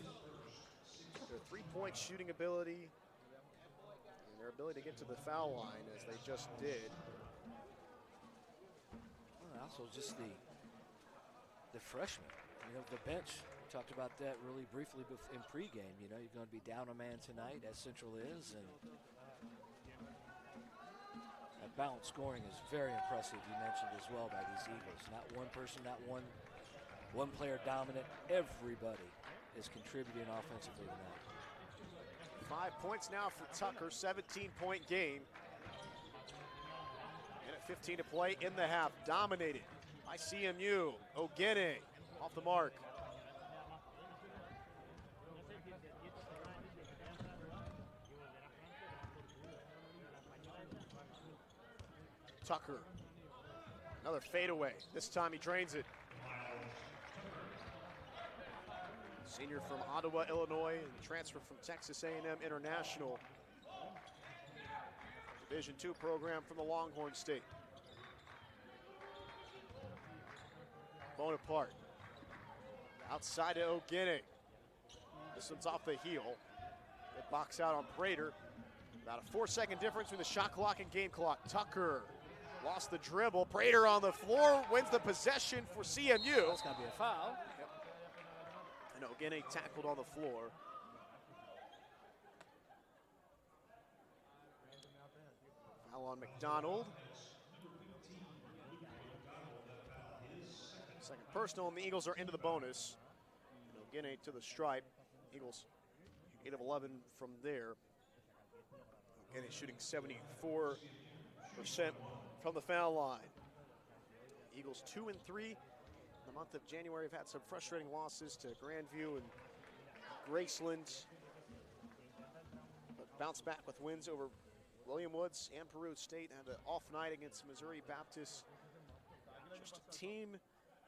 their 3-point shooting ability and their ability to get to the foul line, as they just did.
Well, also just the freshmen, you know, the bench. We talked about that really briefly in pregame. You know, you're going to be down a man tonight, as Central is, and that balanced scoring is very impressive. You mentioned as well by these Eagles. Not one person, not one player dominant. Everybody is contributing offensively tonight.
5 points now for Tucker, 17-point game. And at 15 to play in the half, dominated by CMU. Ogene off the mark. Tucker, another fadeaway. This time he drains it. Senior from Ottawa, Illinois, and transfer from Texas A&M International. Division II program from the Longhorn State. Bonaparte. Outside to Ogene. This one's off the heel. They box out on Prater. About a 4-second difference between the shot clock and game clock. Tucker lost the dribble. Prater on the floor wins the possession for CMU.
That's got to be a foul.
Yep. And Ogene tackled on the floor. Foul on McDonald. Second personal, and the Eagles are into the bonus. And Ogene to the stripe. Eagles 8 of 11 from there. Ogene shooting 74% from the foul line. Eagles 2 and 3. In the month of January, have had some frustrating losses to Grandview and Graceland, but bounced back with wins over William Woods and Peru State. Had an off night against Missouri Baptist. Just a team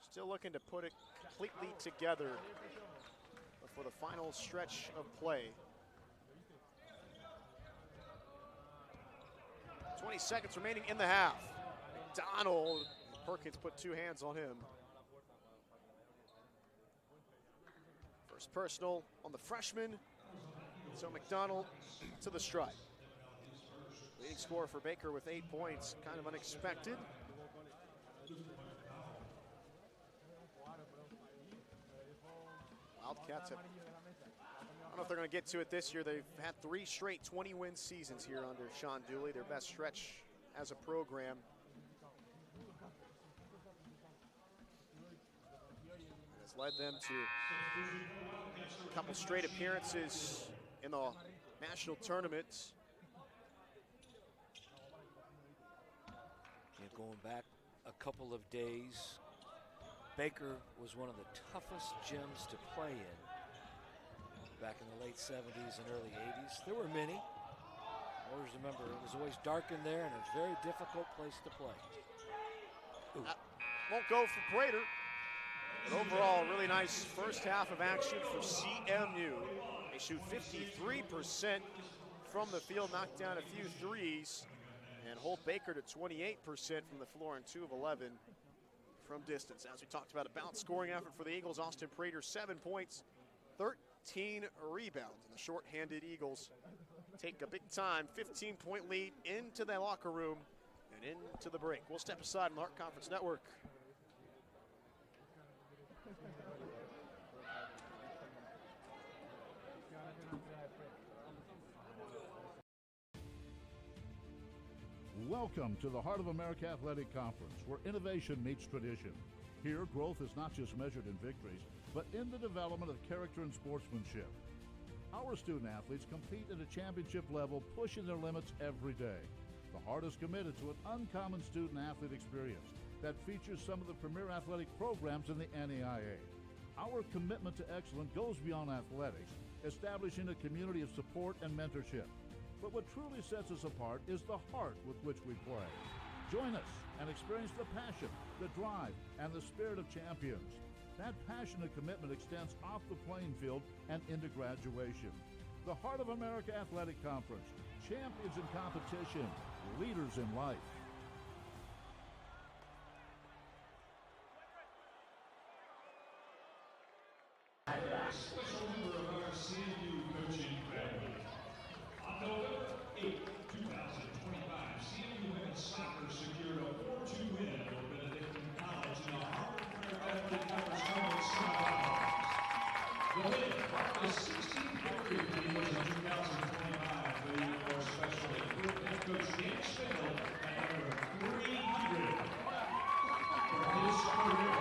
still looking to put it completely together before the final stretch of play. 20 seconds remaining in the half. McDonald, Perkins put 2 hands on him. First personal on the freshman. So McDonald to the strike. Leading scorer for Baker with 8 points, kind of unexpected. Wildcats have, I don't know if they're going to get to it this year. They've had 3 straight 20-win seasons here under Sean Dooley, their best stretch as a program. And has led them to a couple straight appearances in the national tournament.
And going back a couple of days, Baker was one of the toughest gyms to play in back in the late 70s and early 80s. There were many. I always remember it was always dark in there and a very difficult place to play.
Won't go for Prater. But overall, really nice first half of action for CMU. They shoot 53% from the field, knock down a few threes, and hold Baker to 28% from the floor and 2 of 11 from distance. As we talked about, a balanced scoring effort for the Eagles. Austin Prater, 7 points, 13 rebounds. And the short-handed Eagles take a big-time 15-point lead into the locker room and into the break. We'll step aside on the Heart Conference Network.
Welcome to the Heart of America Athletic Conference, where innovation meets tradition. Here, growth is not just measured in victories, but in the development of character and sportsmanship. Our student athletes compete at a championship level, pushing their limits every day. The Heart is committed to an uncommon student athlete experience that features some of the premier athletic programs in the NAIA. Our commitment to excellence goes beyond athletics, establishing a community of support and mentorship. But what truly sets us apart is the heart with which we play. Join us and experience the passion, the drive, and the spirit of champions. That passion and commitment extends off the playing field and into graduation. The Heart of America Athletic Conference, champions in competition, leaders in life.
Special member of our CMU coaching family. On November 8, 2025, CMU women's soccer secured a 4-2 win over Benedictine College in the Heart of America Athletic Conference Tournament semifinals. The win marked the 16th victory for the Eagles in 2025, leading to our special head coach Dan Spindle at number 300. For his career,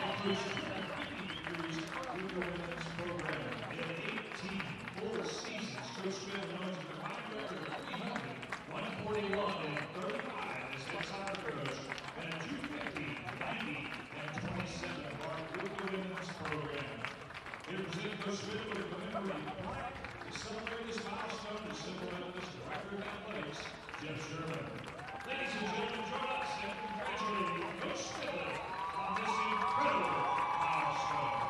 head coach victories with the women's program. In 18 full seasons, Coach Spindle owns a combined record of 300, 141, and 35 as head soccer coach, and a 250, 90, and 27 mark with the women's program. Here presenting Coach Spindle with a commemorative plaque to celebrate this milestone and Central Methodist Director of Athletics, Jeff Sherman. Ladies and gentlemen, join us in congratulating Coach Spindle on this incredible milestone.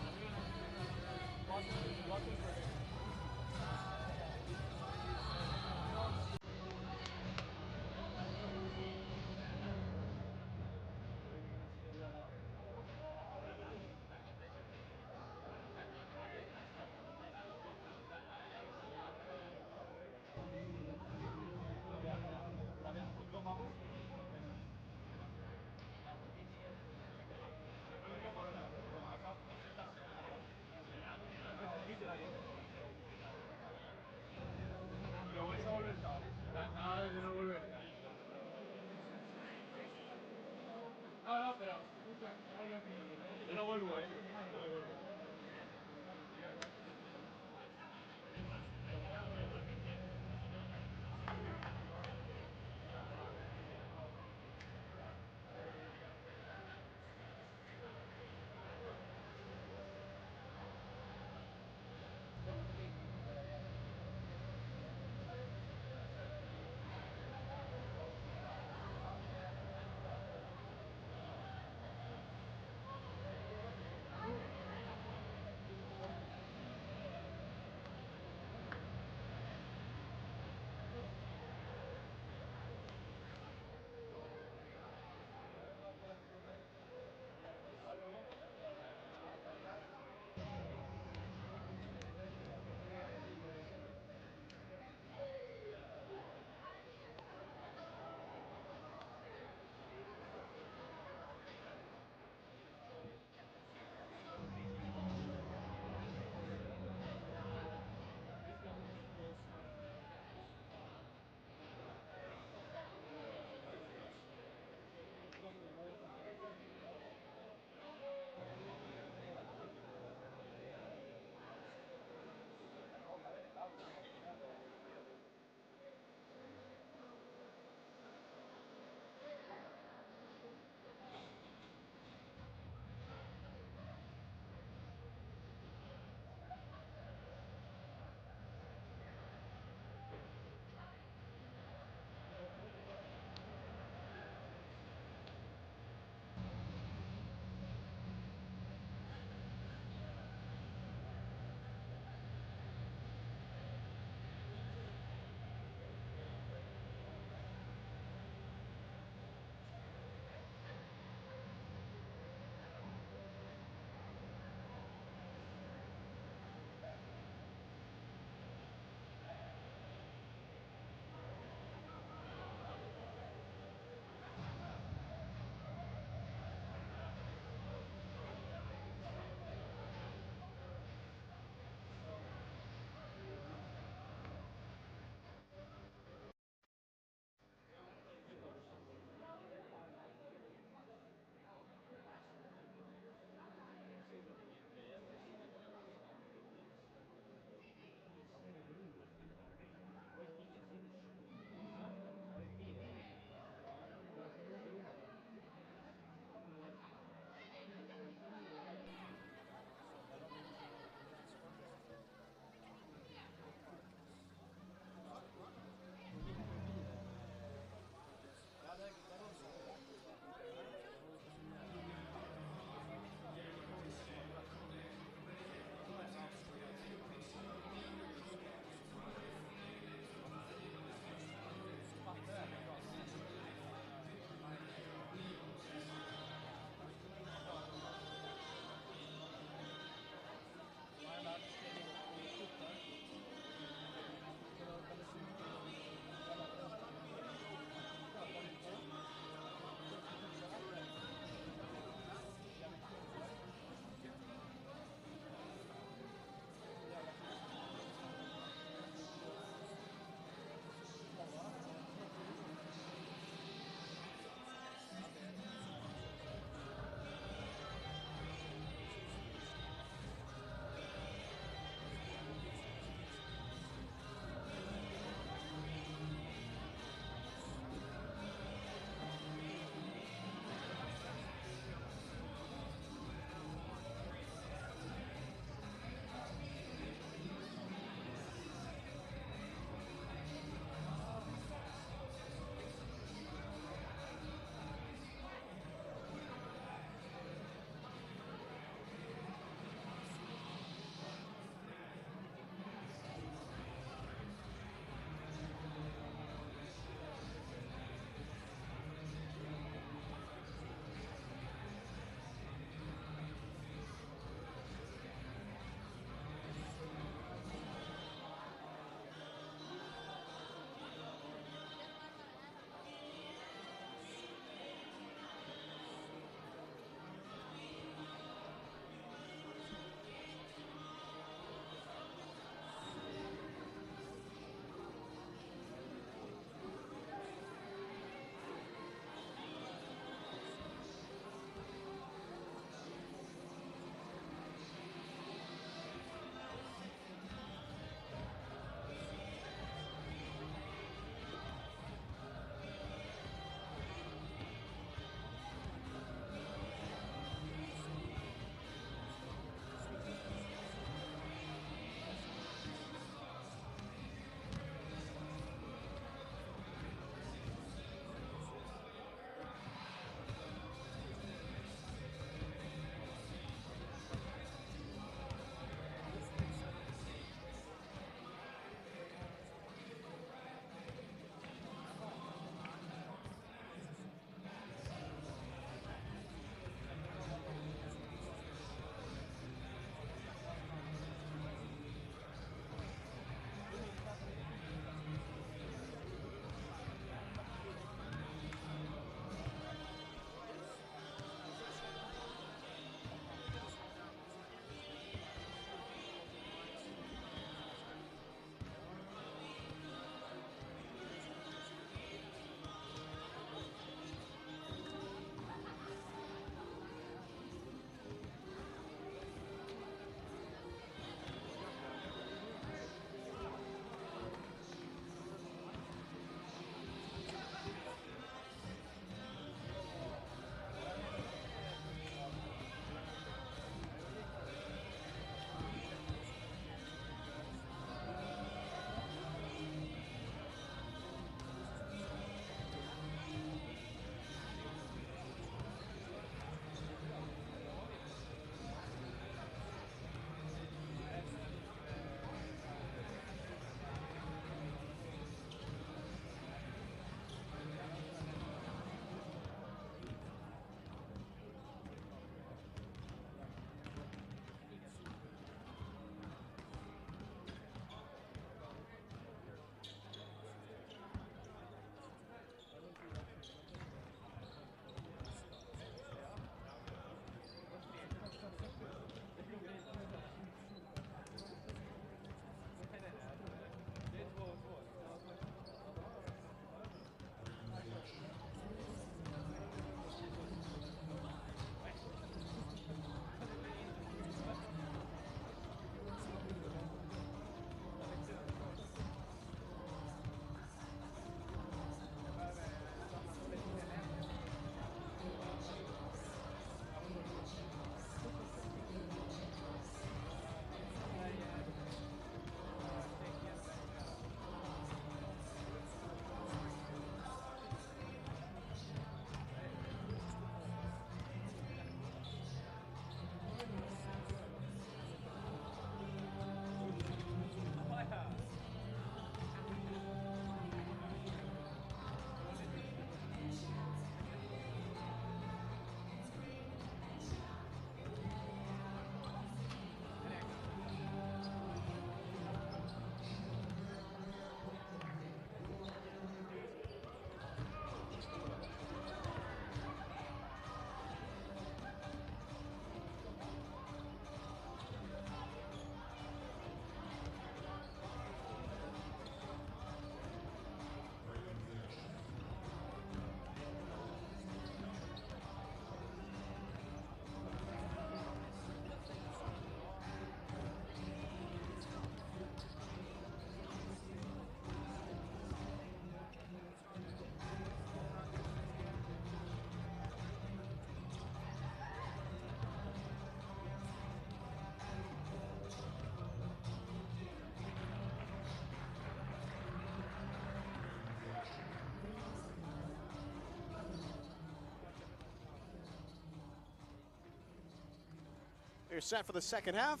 You're set for the second half.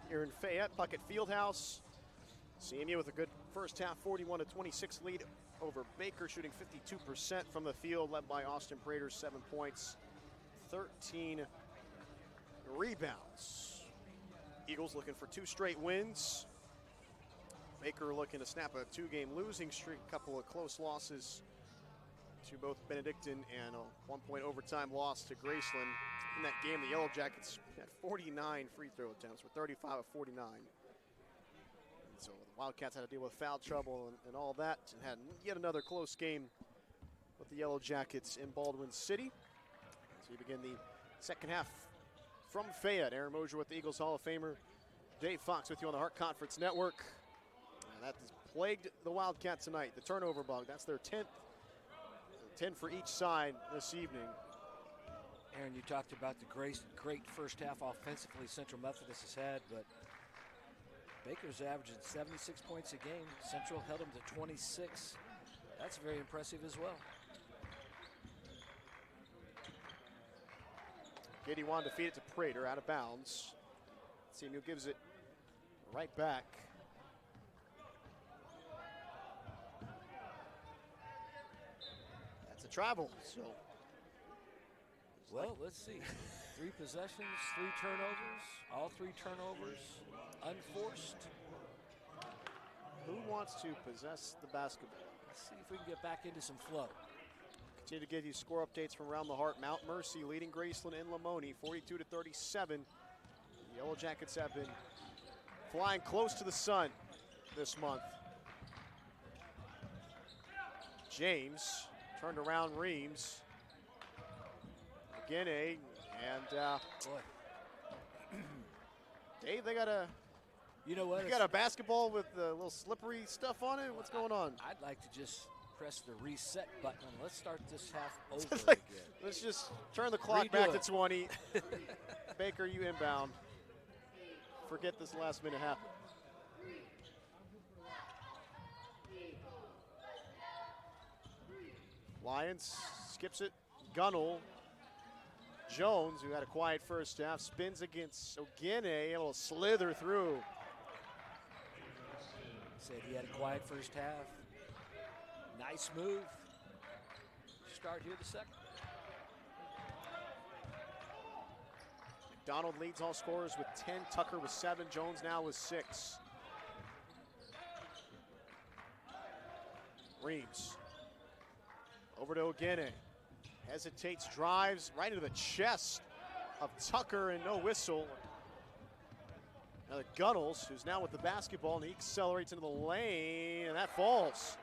Here in Fayette, Puckett Fieldhouse. CMU with a good first half, 41-26 lead over Baker, shooting 52% from the field, led by Austin Prater, 7 points, 13 rebounds. Eagles looking for 2 straight wins. Baker looking to snap a 2-game losing streak, a couple of close losses to both Benedictine and a 1-point overtime loss to Graceland. In that game, the Yellow Jackets had 49 free throw attempts, were 35 of 49. And so the Wildcats had to deal with foul trouble and all that, and had yet another close game with the Yellow Jackets in Baldwin City. So you begin the second half from Fayette. Aaron Mosier with the Eagles Hall of Famer Dave Fox with you on the Hart Conference Network. And that has plagued the Wildcats tonight, the turnover bug. That's their 10th. 10 for each side this evening.
Aaron, you talked about the great first half offensively Central Methodist has had, but Baker's averaging 76 points a game. Central held them to 26. That's very impressive as well.
Katie wanted to feed it to Prater, out of bounds. CMU gives it right back. That's a travel, so.
Well, let's see. 3 possessions, 3 turnovers, all 3 turnovers unforced.
Who wants to possess the basketball?
Let's see if we can get back into some flow.
Continue to give you score updates from around the Heart. Mount Mercy leading Graceland and Lamoni, 42-37. The Yellow Jackets have been flying close to the sun this month. James turned around Reams. Guinea, and Dave, they got a.
You know what?
You got a basketball with a little slippery stuff on it. What's going on?
I'd like to just press the reset button and let's start this half over
like,
again.
Let's just turn the clock back
it.
to 20. Baker, you inbound. Forget this last minute half. Lions skips it. Gunnell. Jones, who had a quiet first half, spins against Ogene, able to slither through.
Said he had a quiet first half. Nice move. Start here the second.
McDonald leads all scorers with 10, Tucker with 7, Jones now with 6. Reams. Over to Ogene. Hesitates, drives right into the chest of Tucker, and no whistle. Now the Gunnels, who's now with the basketball, and he accelerates into the lane, and that falls.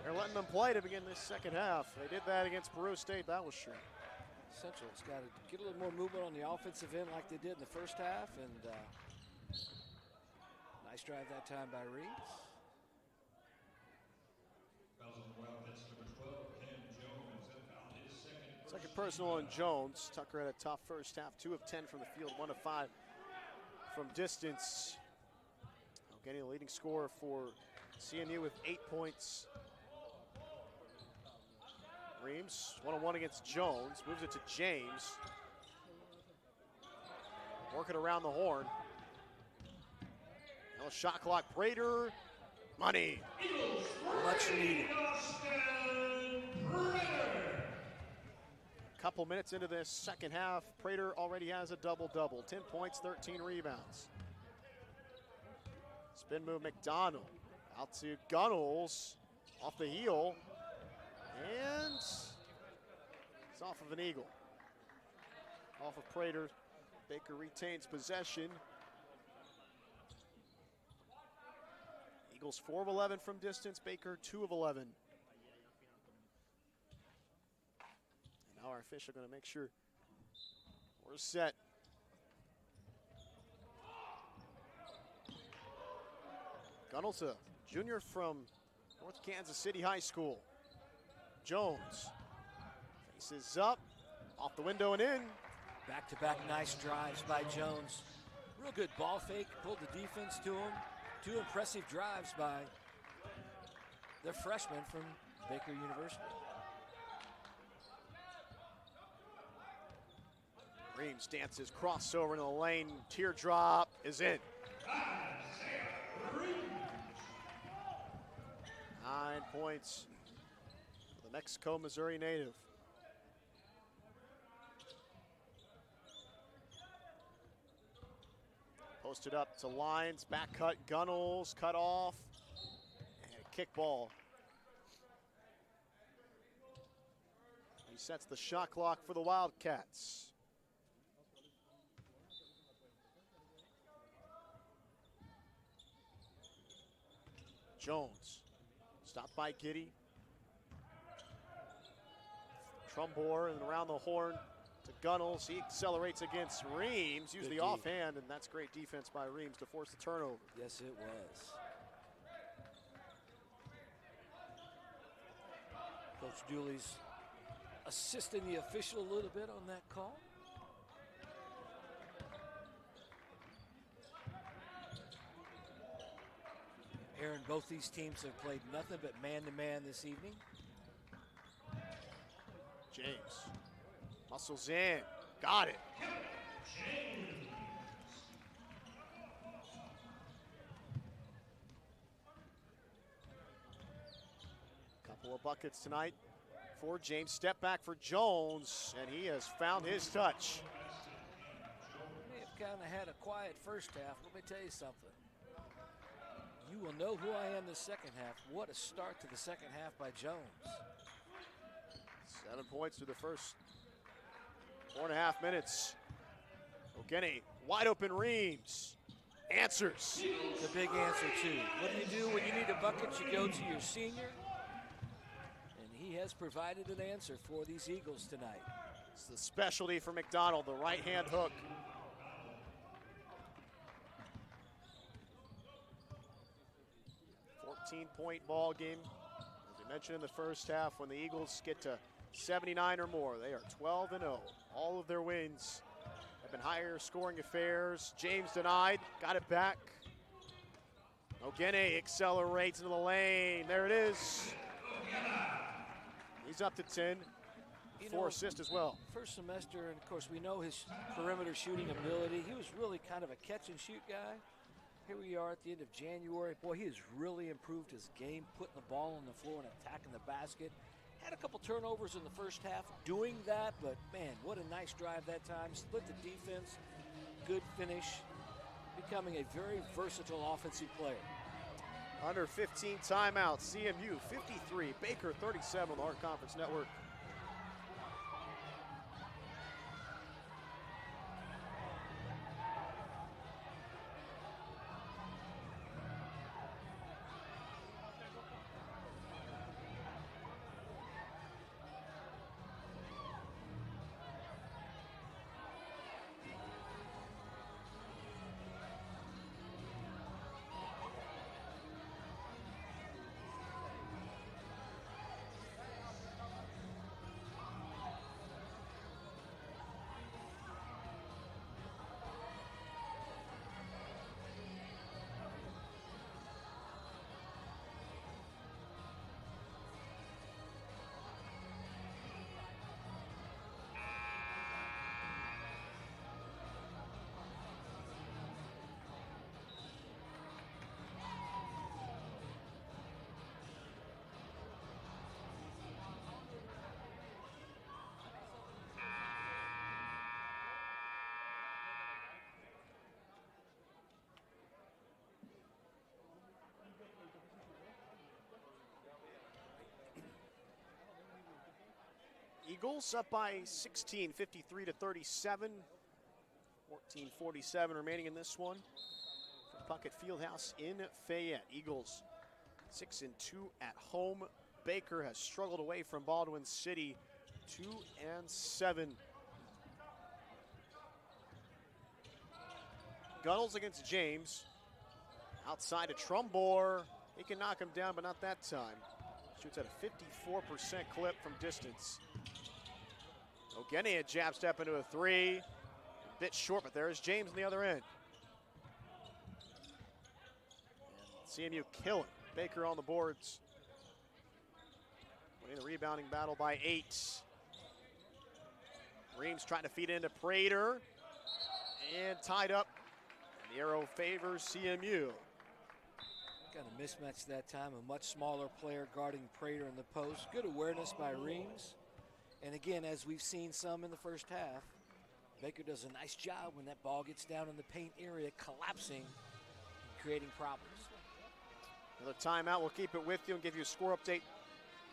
They're letting them play to begin this second half. They did that against Peru State, that was sure.
Central's got to get a little more movement on the offensive end like they did in the first half, and nice drive that time by Reeves.
Second personal on Jones. Tucker had a tough first half, 2 of 10 from the field, 1 of 5 from distance. Getting the leading scorer for CMU with 8 points. Reams, 1-on-1 against Jones, moves it to James. Working around the horn. Now shot clock, Prater, money.
Much needed.
Couple minutes into this second half, Prater already has a double-double. 10 points, 13 rebounds. Spin move, McDonald. Out to Gunnels. Off the heel. And it's off of an eagle. Off of Prater. Baker retains possession. Eagles 4 of 11 from distance. Baker 2 of 11. Now our official going to make sure we're set. Gunnell's a junior from North Kansas City High School. Jones faces up, off the window and in.
Back-to-back nice drives by Jones. Real good ball fake, pulled the defense to him. 2 impressive drives by the freshman from Baker University.
Reams dances, crossover in the lane, teardrop is in. 9 points for the Mexico, Missouri native. Posted up to Lines, back cut, Gunnels, cut off, and a kick ball. He sets the shot clock for the Wildcats. Jones, stopped by Giddy. Trumbore and around the horn to Gunnels. He accelerates against Reams. Use the offhand, and that's great defense by Reams to force the turnover.
Yes, it was. Coach Dooley's assisting the official a little bit on that call. Aaron, both these teams have played nothing but man-to-man this evening.
James muscles in, got it. Couple of buckets tonight for James. Step back for Jones, and he has found his touch.
May have kind of had a quiet first half. Let me tell you something. You will know who I am the second half. What a start to the second half by Jones.
7 points through the first 4.5 minutes. Ogene, wide open Reams. Answers.
It's a big answer, too. What do? When you need a bucket, you go to your senior. And he has provided an answer for these Eagles tonight.
It's the specialty for McDonald, the right-hand hook. Point ball game. As we mentioned in the first half, when the Eagles get to 79 or more, they are 12-0. All of their wins have been higher scoring affairs. James denied, got it back. Ogene accelerates into the lane. There it is. He's up to 10. Four assists as well.
First semester, and of course we know his perimeter shooting ability. He was really kind of a catch and shoot guy. Here we are at the end of January. Boy, he has really improved his game, putting the ball on the floor and attacking the basket. Had a couple turnovers in the first half doing that, but man, what a nice drive that time. Split the defense, good finish, becoming a very versatile offensive player.
Under 15 timeouts, CMU 53, Baker 37 on the Hart Conference Network. Eagles up by 16, 53 to 37. 14:47 remaining in this one from Puckett Fieldhouse in Fayette. Eagles 6-2 at home. Baker has struggled away from Baldwin City, 2-7. Gunnels against James. Outside to Trumbore. He can knock him down, but not that time. Shoots at a 54% clip from distance. Ogene a jab step into a three. A bit short, but there is James on the other end. And CMU killing. Baker on the boards. Winning the rebounding battle by 8. Reams trying to feed into Prater. And tied up. The arrow favors CMU.
Got a mismatch that time. A much smaller player guarding Prater in the post. Good awareness by Reams. And again, as we've seen some in the first half, Baker does a nice job when that ball gets down in the paint area, collapsing and creating problems.
Another timeout. We'll keep it with you and give you a score update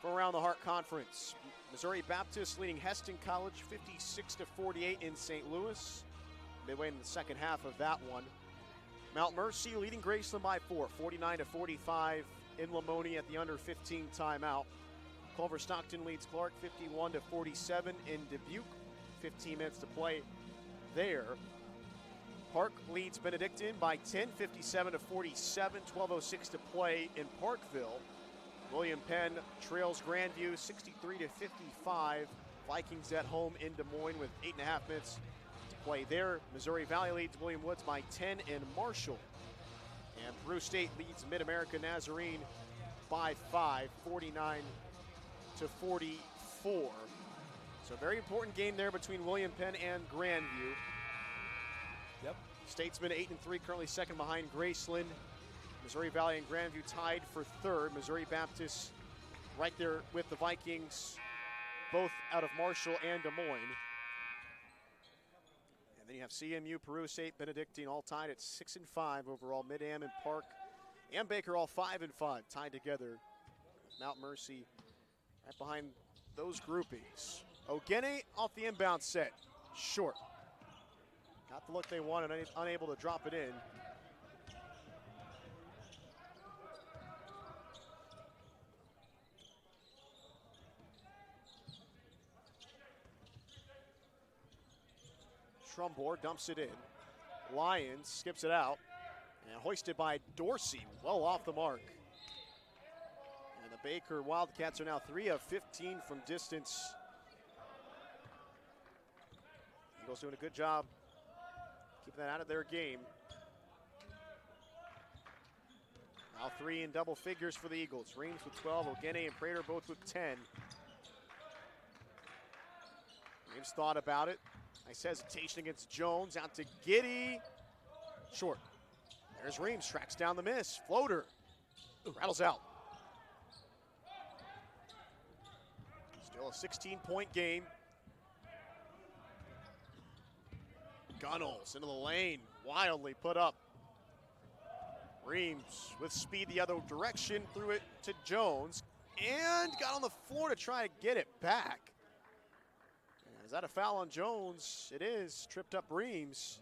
from around the Hart Conference. Missouri Baptist leading Heston College 56-48 in St. Louis. Midway in the second half of that one. Mount Mercy leading Graceland by 4, 49-45 in Lamoni at the under 15 timeout. Culver Stockton leads Clark 51-47 in Dubuque. 15 minutes to play there. Park leads Benedictine by 10, 57-47, 12:06 to play in Parkville. William Penn trails Grandview 63-55. Vikings at home in Des Moines with 8.5 minutes to play there. Missouri Valley leads William Woods by 10 in Marshall. And Peru State leads Mid-America Nazarene by 5, 49-44. So a very important game there between William Penn and Grandview.
Yep.
Statesman 8-3, currently second behind Graceland. Missouri Valley and Grandview tied for third. Missouri Baptist right there with the Vikings, both out of Marshall and Des Moines. And then you have CMU, Peru State, Benedictine all tied at 6-5 overall. Mid-Am and Park and Baker all 5-5 tied together. Mount Mercy right behind those groupings. Ogene off the inbound set, short. Got the look they wanted, unable to drop it in. Trumbore dumps it in. Lyons skips it out and hoisted by Dorsey, well off the mark. And the Baker Wildcats are now 3 of 15 from distance. Eagles doing a good job keeping that out of their game. Now 3 in double figures for the Eagles. Reams with 12, Ogene and Prater both with 10. Reams thought about it. Nice hesitation against Jones, out to Giddy. Short. There's Reams, tracks down the miss. Floater. Rattles out. Still a 16-point game. Gunnels into the lane, wildly put up. Reams with speed the other direction, threw it to Jones, and got on the floor to try to get it back. Is that a foul on Jones? It is. Tripped up Reams.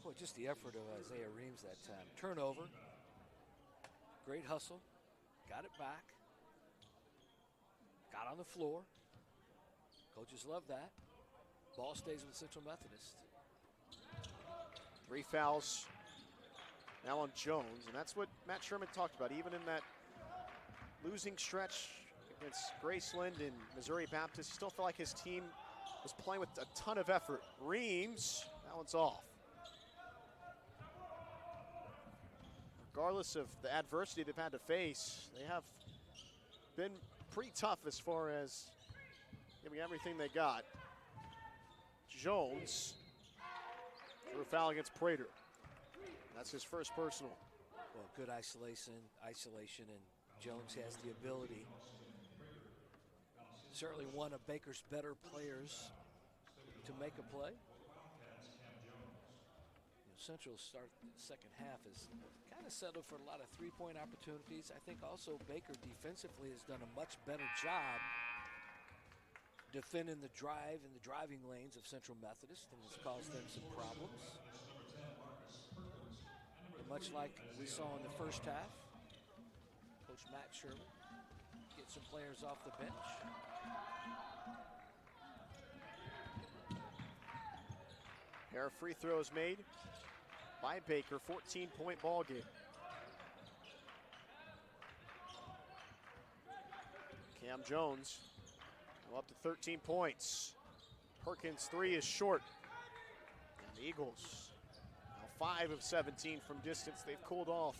Boy, just the effort of Isaiah Reams that time. Turnover. Great hustle. Got it back. Got on the floor. Coaches love that. Ball stays with Central Methodist.
3 fouls now on Jones, and that's what Matt Sherman talked about. Even in that losing stretch against Graceland and Missouri Baptist, he still felt like his team was playing with a ton of effort. Reams, that one's off. Regardless of the adversity they've had to face, they have been pretty tough as far as giving everything they got. Jones drew a foul against Prater. That's his first personal.
Well, good isolation, and Jones has the ability. Certainly one of Baker's better players to make a play. Central's start the second half is kind of settled for a lot of three-point opportunities. I think also Baker defensively has done a much better job defending the drive in the driving lanes of Central Methodist, and has caused them some problems. And much like we saw in the first half, Coach Matt Sherman get some players off the bench.
Pair of free throws made by Baker, 14-point ball game. Cam Jones up to 13 points. Perkins' 3 is short. And the Eagles now 5 of 17 from distance. They've cooled off.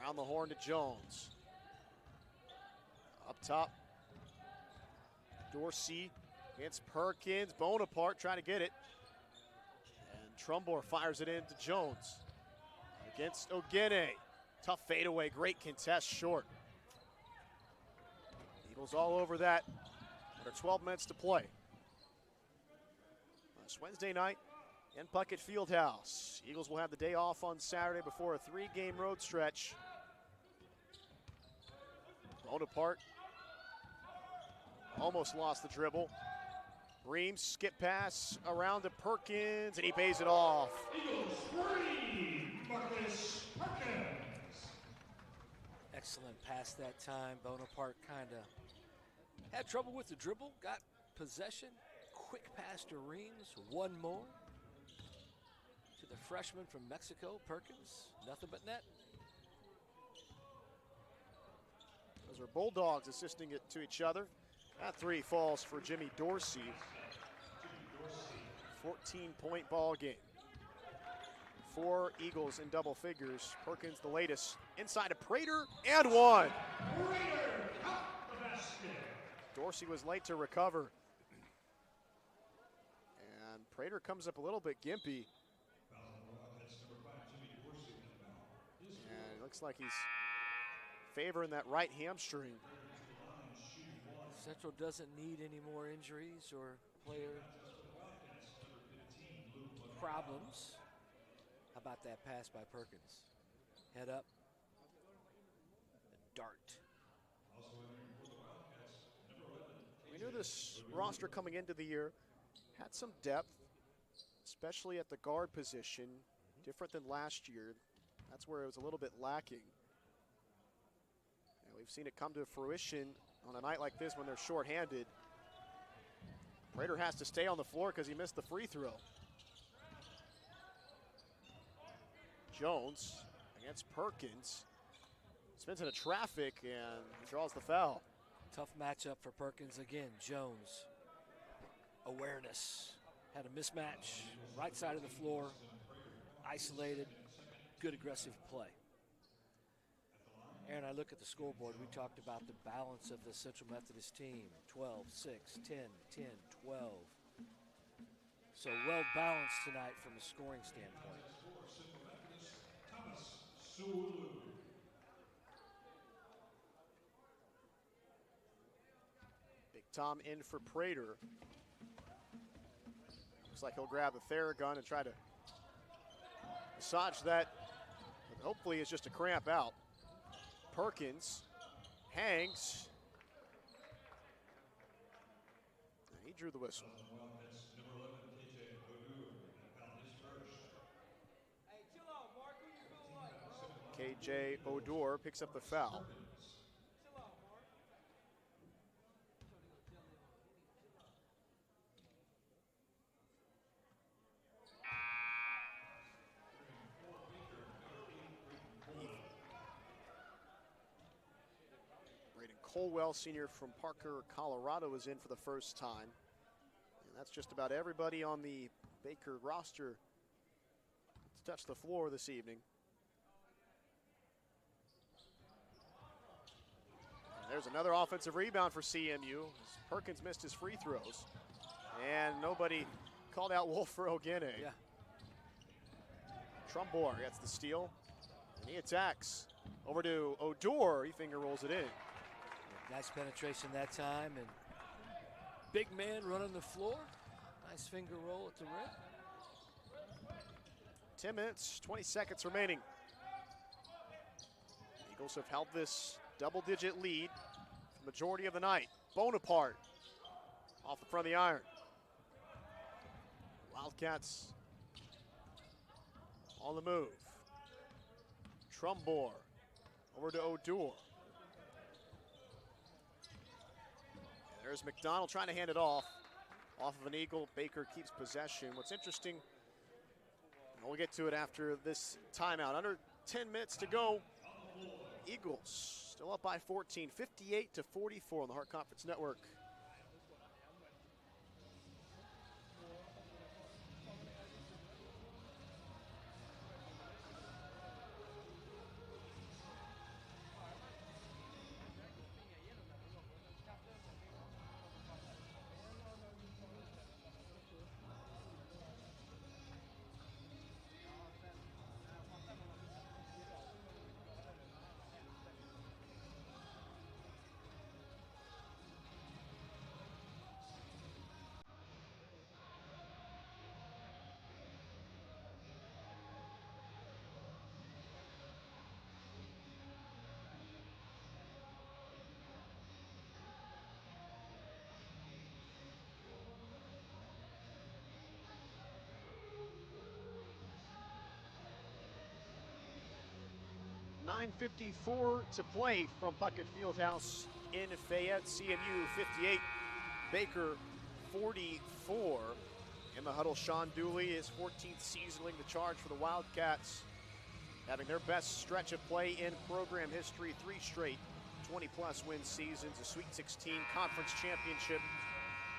Around the horn to Jones. Up top, Dorsey against Perkins. Bonaparte trying to get it. And Trumbore fires it into Jones. Against Ogene. Tough fadeaway, great contest short. Eagles all over that. Under 12 minutes to play. It's Wednesday night in Puckett Fieldhouse. Eagles will have the day off on Saturday before a 3-game road stretch. Bonaparte almost lost the dribble. Reams skip pass around to Perkins, and he pays it off.
Eagles 3, Marcus Perkins.
Excellent pass that time. Bonaparte kind of had trouble with the dribble, got possession. Quick pass to Reams, one more. To the freshman from Mexico, Perkins, nothing but net.
Those are Bulldogs assisting it to each other. That 3 falls for Jimmy Dorsey. 14-point ball game. 4 Eagles in double figures. Perkins the latest. Inside to Prater, and one. Dorsey was late to recover. And Prater comes up a little bit gimpy. And it looks like he's favoring that right hamstring.
Central doesn't need any more injuries or player problems. How about that pass by Perkins? Head up. A dart.
We knew this roster coming into the year had some depth, especially at the guard position, different than last year. That's where it was a little bit lacking. And we've seen it come to fruition on a night like this when they're shorthanded. Prater has to stay on the floor because he missed the free throw. Jones against Perkins. Spins into traffic and draws the foul.
Tough matchup for Perkins again. Jones, awareness, had a mismatch, right side of the floor, isolated, good aggressive play. Aaron, I look at the scoreboard. We talked about the balance of the Central Methodist team. 12, 6, 10, 10, 12. So well balanced tonight from a scoring standpoint.
Big Tom in for Prater. Looks like he'll grab the Theragun and try to massage that. But hopefully it's just a cramp out. Perkins hangs. And he drew the whistle. KJ Odor picks up the foul. Braden Colwell, senior from Parker, Colorado, is in for the first time. And that's just about everybody on the Baker roster to touch the floor this evening. There's another offensive rebound for CMU. Perkins missed his free throws. And nobody called out Wolf for Ogene.
Yeah.
Trumbore gets the steal. And he attacks. Over to Odor. He finger rolls it in.
Nice penetration that time. And big man running the floor. Nice finger roll at the rim.
10 minutes, 20 seconds remaining. Eagles have held this double-digit lead for the majority of the night. Bonaparte off the front of the iron. Wildcats on the move. Trumbore over to Odor. There's McDonald trying to hand it off of an Eagle. Baker keeps possession. What's interesting, and we'll get to it after this timeout. Under 10 minutes to go. Eagles still up by 14, 58-44 on the Hart Conference Network. 9:54 to play from Puckett Fieldhouse in Fayette. CMU 58, Baker 44. In the huddle, Sean Dooley, his 14th season leading the charge for the Wildcats, having their best stretch of play in program history, 3 straight 20-plus win seasons, a Sweet 16 conference championship,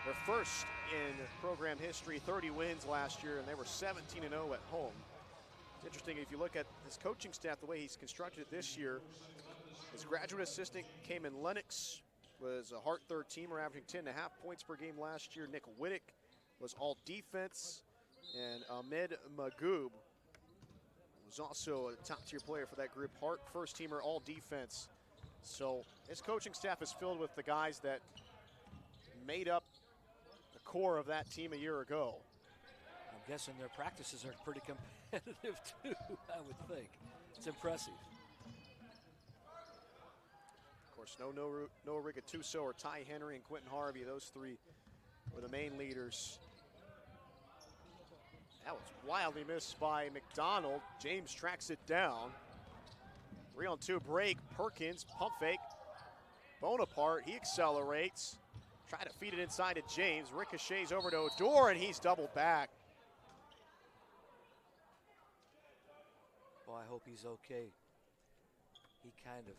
their first in program history, 30 wins last year, and they were 17-0 at home. It's interesting if you look at his coaching staff, the way he's constructed it this year. His graduate assistant, Cayman Lennox, was a Hart third teamer, averaging 10.5 points per game last year. Nick Whittick was all defense, and Ahmed Magoob was also a top tier player for that group. Hart first teamer, all defense. So his coaching staff is filled with the guys that made up the core of that team a year ago.
I'm guessing their practices are pretty competitive too, I would think. It's impressive.
Of course, Noah Rigatuso or Ty Henry and Quentin Harvey, those 3 were the main leaders. That was wildly missed by McDonald. James tracks it down. 3-on-2 break, Perkins, pump fake. Bonaparte, he accelerates. Try to feed it inside to James. Ricochets over to Odor, and he's doubled back.
Well, I hope he's okay. He kind of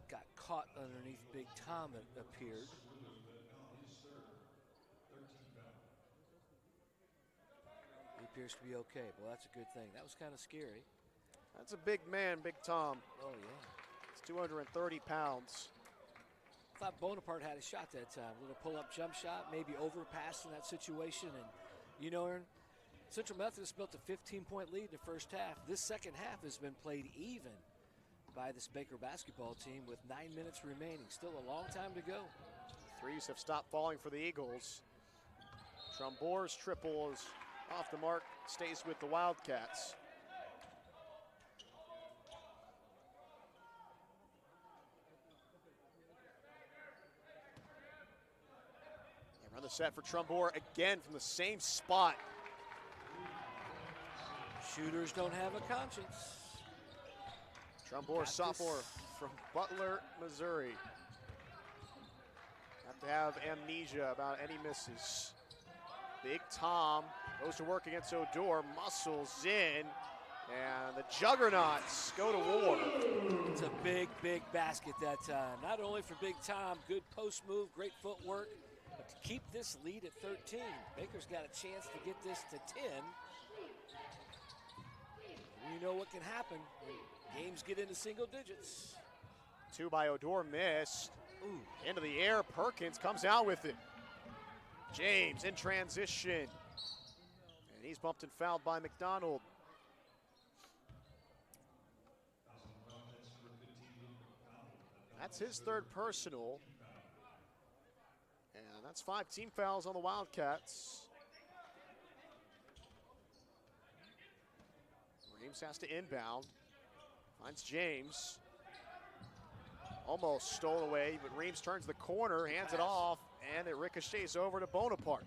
got caught underneath Big Tom, it appeared. He appears to be okay. Well, that's a good thing. That was kind of scary.
That's a big man, Big Tom.
Oh, yeah.
It's 230 pounds.
I thought Bonaparte had a shot that time. A little pull-up jump shot, maybe overpass in that situation. And, you know, Aaron, Central Methodist built a 15-point lead in the first half. This second half has been played even by this Baker basketball team with 9 minutes remaining. Still a long time to go.
Threes have stopped falling for the Eagles. Trumbore's triple is off the mark, stays with the Wildcats. They run the set for Trumbore again from the same spot.
Shooters don't have a conscience.
Trumbore, sophomore from Butler, Missouri. Have to have amnesia about any misses. Big Tom goes to work against Odor, muscles in, and the Juggernauts go to war.
It's a big, big basket that time. Not only for Big Tom, good post move, great footwork, but to keep this lead at 13. Baker's got a chance to get this to 10. You know what can happen when games get into single digits.
2 by Odor, missed.
Ooh.
Into the air, Perkins comes out with it. James in transition. And he's bumped and fouled by McDonald. That's his 3rd personal. And that's 5 team fouls on the Wildcats. Reams has to inbound. Finds James. Almost stole away, but Reams turns the corner, hands it off, and it ricochets over to Bonaparte.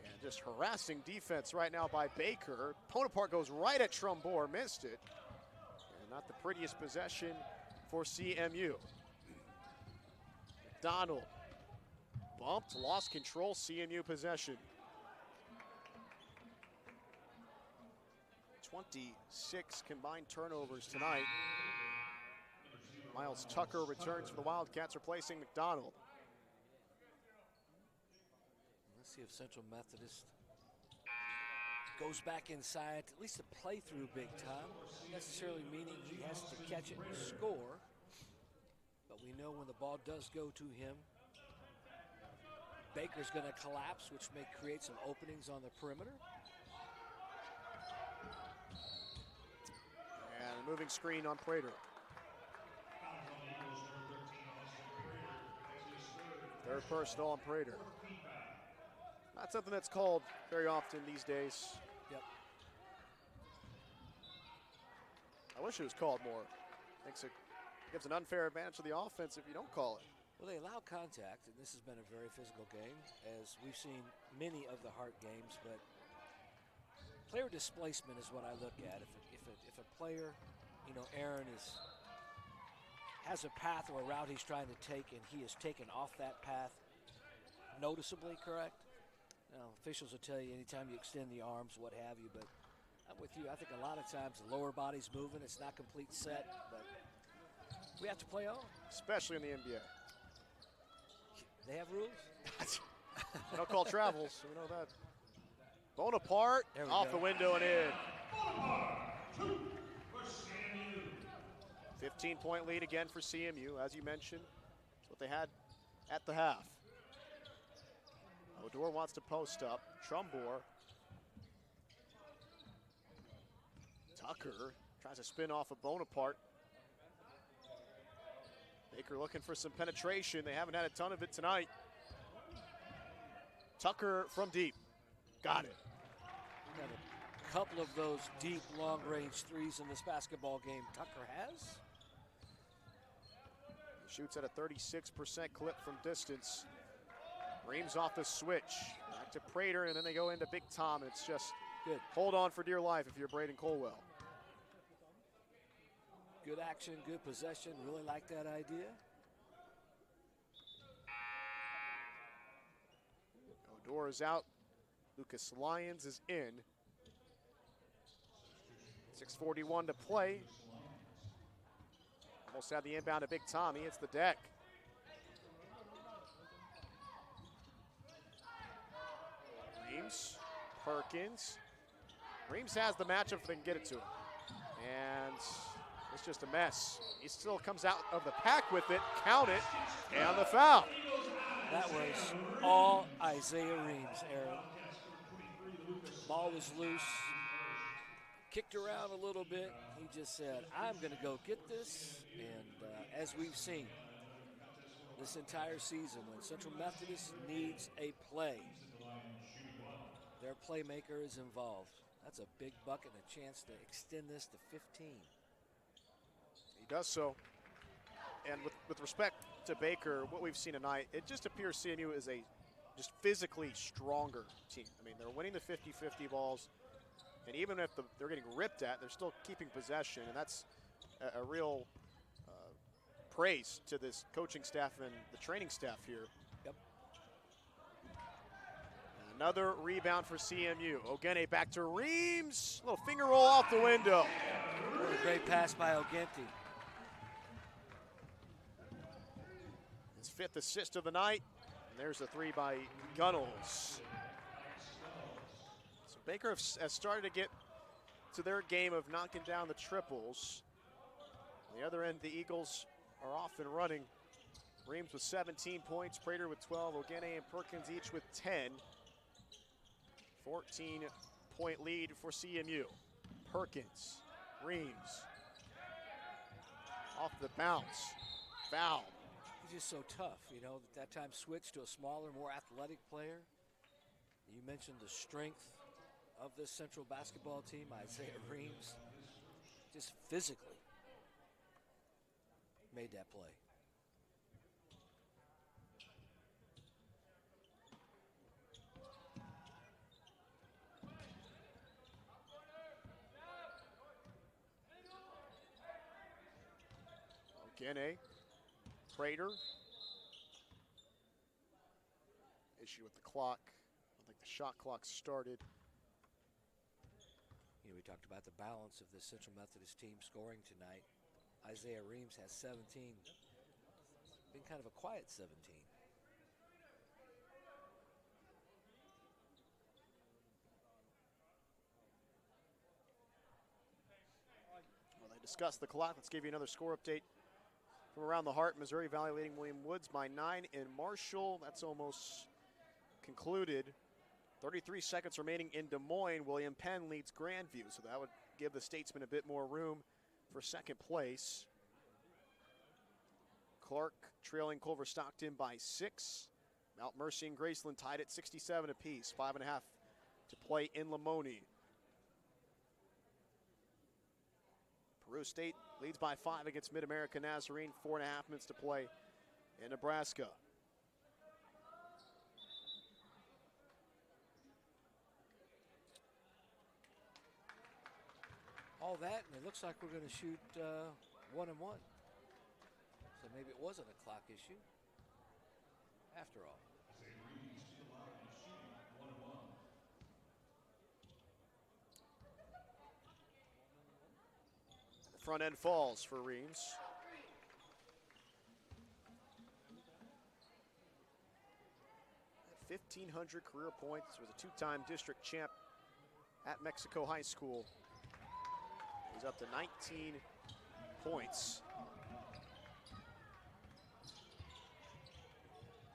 And just harassing defense right now by Baker. Bonaparte goes right at Trumbore, missed it. And not the prettiest possession for CMU. McDonald bumped, lost control, CMU possession. 26 combined turnovers tonight. Miles Tucker returns for the Wildcats, replacing McDonald.
Let's see if Central Methodist goes back inside, at least to play through Big Tom. Not necessarily meaning he has to catch it and score, but we know when the ball does go to him, Baker's going to collapse, which may create some openings on the perimeter.
And a moving screen on Prater. Third personal on Prater. Not something that's called very often these days.
Yep.
I wish it was called more. Thinks it gives an unfair advantage to the offense if you don't call it.
Well, they allow contact, and this has been a very physical game, as we've seen many of the Hart games, but player displacement is what I look at. If a player, you know, Aaron is has a path or a route he's trying to take, and he has taken off that path noticeably, correct? Now, officials will tell you anytime you extend the arms, what have you, but I'm with you. I think a lot of times the lower body's moving. It's not complete set, but we have to play on.
Especially in the NBA.
They have rules?
They don't call travels, so we know that. Bonaparte off the window and in. 15-point lead again for CMU, as you mentioned. That's what they had at the half. Odor wants to post up. Trumbore. Tucker tries to spin off of Bonaparte. Baker looking for some penetration. They haven't had a ton of it tonight. Tucker from deep. Got it.
Got a couple of those deep, long-range threes in this basketball game Tucker has.
He shoots at a 36% clip from distance. Reams off the switch. Back to Prater, and then they go into Big Tom. And it's just
good.
Hold on for dear life if you're Braden Colwell.
Good action, good possession. Really like that idea.
Odor is out. Lucas Lyons is in. 6:41 to play. Almost had the inbound to Big Tom. He hits the deck. Reams, Perkins. Reams has the matchup if they can get it to him. And it's just a mess. He still comes out of the pack with it. Count it. And the foul.
That was all Isaiah Reams, Aaron. Ball was loose. Kicked around a little bit. He just said, I'm going to go get this. And as we've seen this entire season, when Central Methodist needs a play, their playmaker is involved. That's a big bucket and a chance to extend this to 15.
He does so. And with respect to Baker, what we've seen tonight, it just appears CMU is a just physically stronger team. I mean, they're winning the 50-50 balls, and even if they're getting ripped at, they're still keeping possession, and that's a real praise to this coaching staff and the training staff here.
Yep.
Another rebound for CMU. Ogene back to Reams. Little finger roll off the window.
What a great pass by Ogenti.
His 5th assist of the night. And there's a 3 by Gunnels. So Baker has started to get to their game of knocking down the triples. On the other end, the Eagles are off and running. Reams with 17 points, Prater with 12, Ogene and Perkins each with 10. 14-point lead for CMU. Perkins, Reams. Off the bounce, foul.
He's just so tough, you know, that time switched to a smaller, more athletic player. You mentioned the strength of this Central basketball team, Isaiah Reams. Just physically made that play.
Ogene, Prater. Issue with the clock. I think the shot clock started.
You know, we talked about the balance of the Central Methodist team scoring tonight. Isaiah Reams has 17. Been kind of a quiet 17.
Well, they discussed the clock. Let's give you another score update from around the heart. Missouri Valley leading William Woods by 9 in Marshall. That's almost concluded. 33 seconds remaining in Des Moines. William Penn leads Grandview, so that would give the Statesmen a bit more room for second place. Clark trailing Culver Stockton by 6. Mount Mercy and Graceland tied at 67 apiece. 5.5 to play in Lamoni. Peru State leads by 5 against Mid-America Nazarene. 4.5 minutes to play in Nebraska.
All that, and it looks like we're going to shoot 1 and 1. maybe it wasn't a clock issue after all.
Front end falls for Reams. At 1,500 career points, was a two-time district champ at Mexico High School. He's up to 19 points.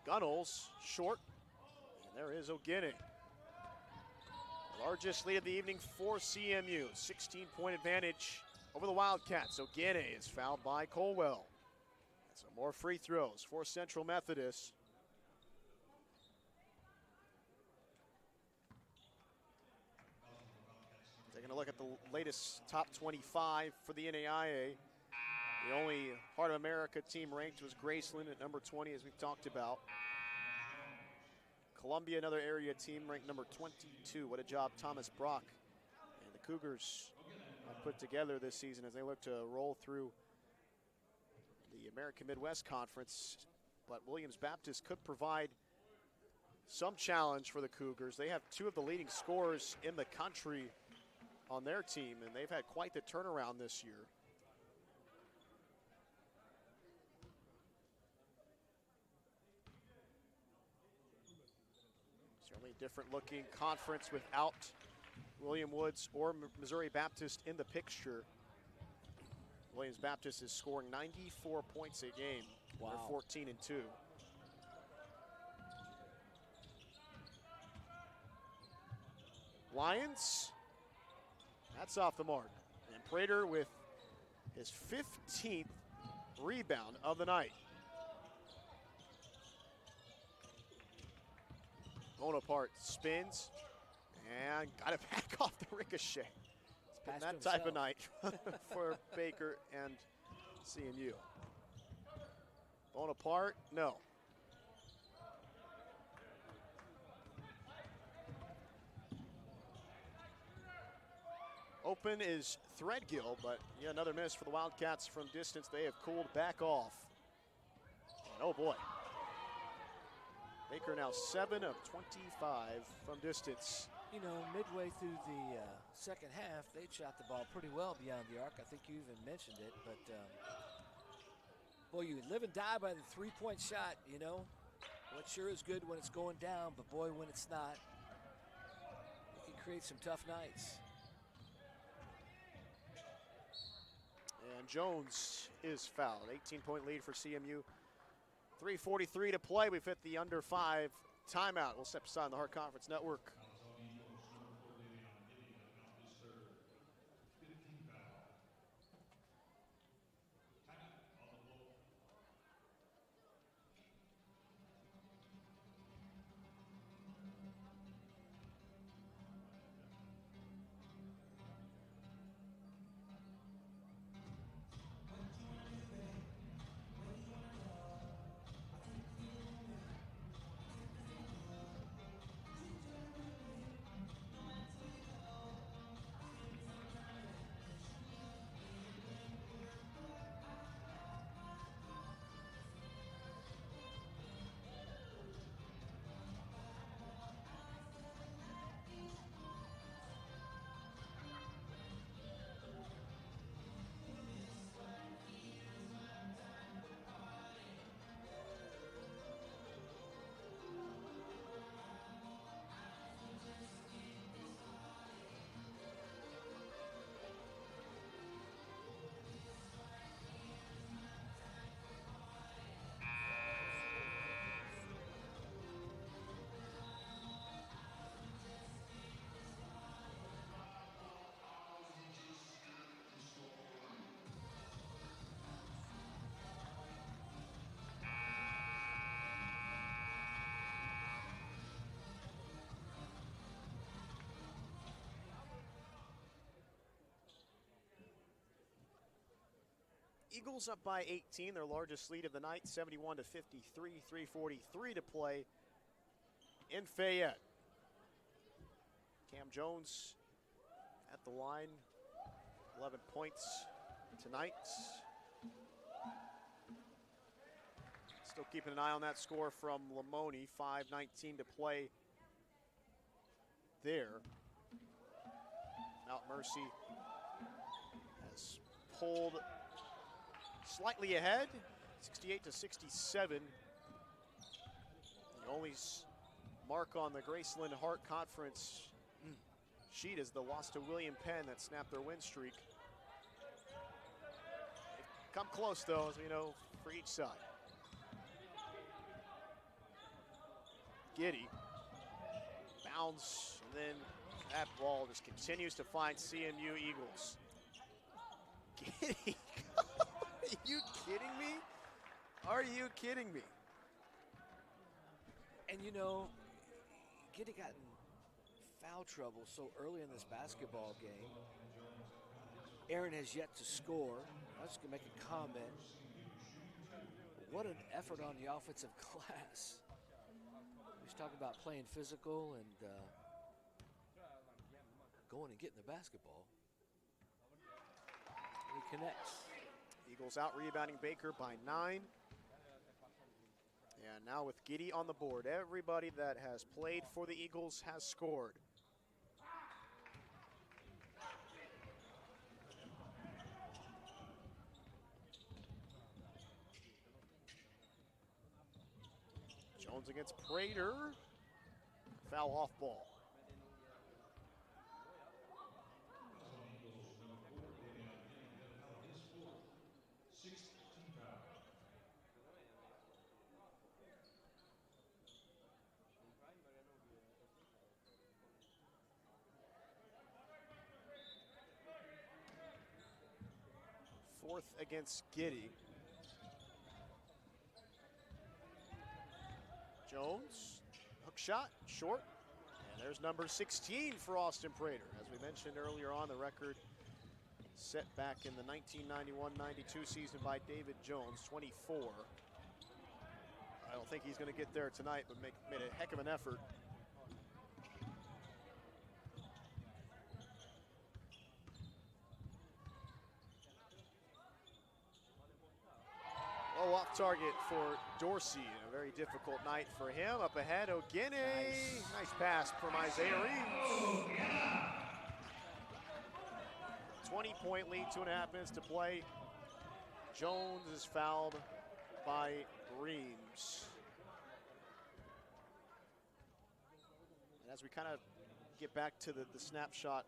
Gunnels short, and there is O'Guiney. Largest lead of the evening for CMU, 16-point advantage over the Wildcats. O'Guiney is fouled by Colwell. So more free throws for Central Methodist. Taking a look at the latest top 25 for the NAIA. The only Heart of America team ranked was Graceland at number 20, as we've talked about. Columbia, another area team, ranked number 22. What a job Thomas Brock and the Cougars have put together this season as they look to roll through the American Midwest Conference. But Williams Baptist could provide some challenge for the Cougars. They have two of the leading scorers in the country on their team, and they've had quite the turnaround this year. Certainly a different looking conference without William Woods or Missouri Baptist in the picture. Williams Baptist is scoring 94 points a game.
Wow.
They're 14-2. Lions, that's off the mark. And Prater with his 15th rebound of the night. Bonaparte spins and got it back off the ricochet. It's been that type of night for Baker and CMU. Bonaparte, no. Open is Threadgill, but yeah, another miss for the Wildcats from distance. They have cooled back off. And oh boy. Baker now 7 of 25 from distance.
You know, midway through the second half, they shot the ball pretty well beyond the arc. I think you even mentioned it, but boy, you live and die by the three-point shot, you know. Well, it sure is good when it's going down, but boy, when it's not, it can create some tough nights.
And Jones is fouled. 18-point lead for CMU. 3:43 to play. We've hit the under 5 timeout. We'll step aside on the Hart Conference Network. Eagles up by 18, their largest lead of the night, 71 to 53, 3:43 to play in Fayette. Cam Jones at the line, 11 points tonight. Still keeping an eye on that score from Lamoni. 5:19 to play there. Mount Mercy has pulled slightly ahead, 68-67. The only mark on the Graceland Hart Conference sheet is the loss to William Penn that snapped their win streak. They've come close, though, as we know, for each side. Giddy bounds, and then that ball just continues to find CMU Eagles. Giddy, are you kidding me? Are you kidding me?
And you know, Giddy got in foul trouble so early in this basketball game. Aaron has yet to score. I was going to make a comment. What an effort on the offensive glass. He's talking about playing physical and going and getting the basketball. And he connects.
Eagles out rebounding Baker by 9. And now with Giddy on the board, everybody that has played for the Eagles has scored. Jones against Prater. Foul off ball. Fourth against Giddy. Jones, hook shot, short. And there's number 16 for Austin Prater. As we mentioned earlier on, the record set back in the 1991-92 season by David Jones, 24. I don't think he's going to get there tonight, but made a heck of an effort. Oh, off target for Dorsey. A very difficult night for him. Up ahead, Ogene. Nice pass from Isaiah Reeves. 20-point lead, 2.5 minutes to play. Jones is fouled by Reeves. And as we kind of get back to the snapshot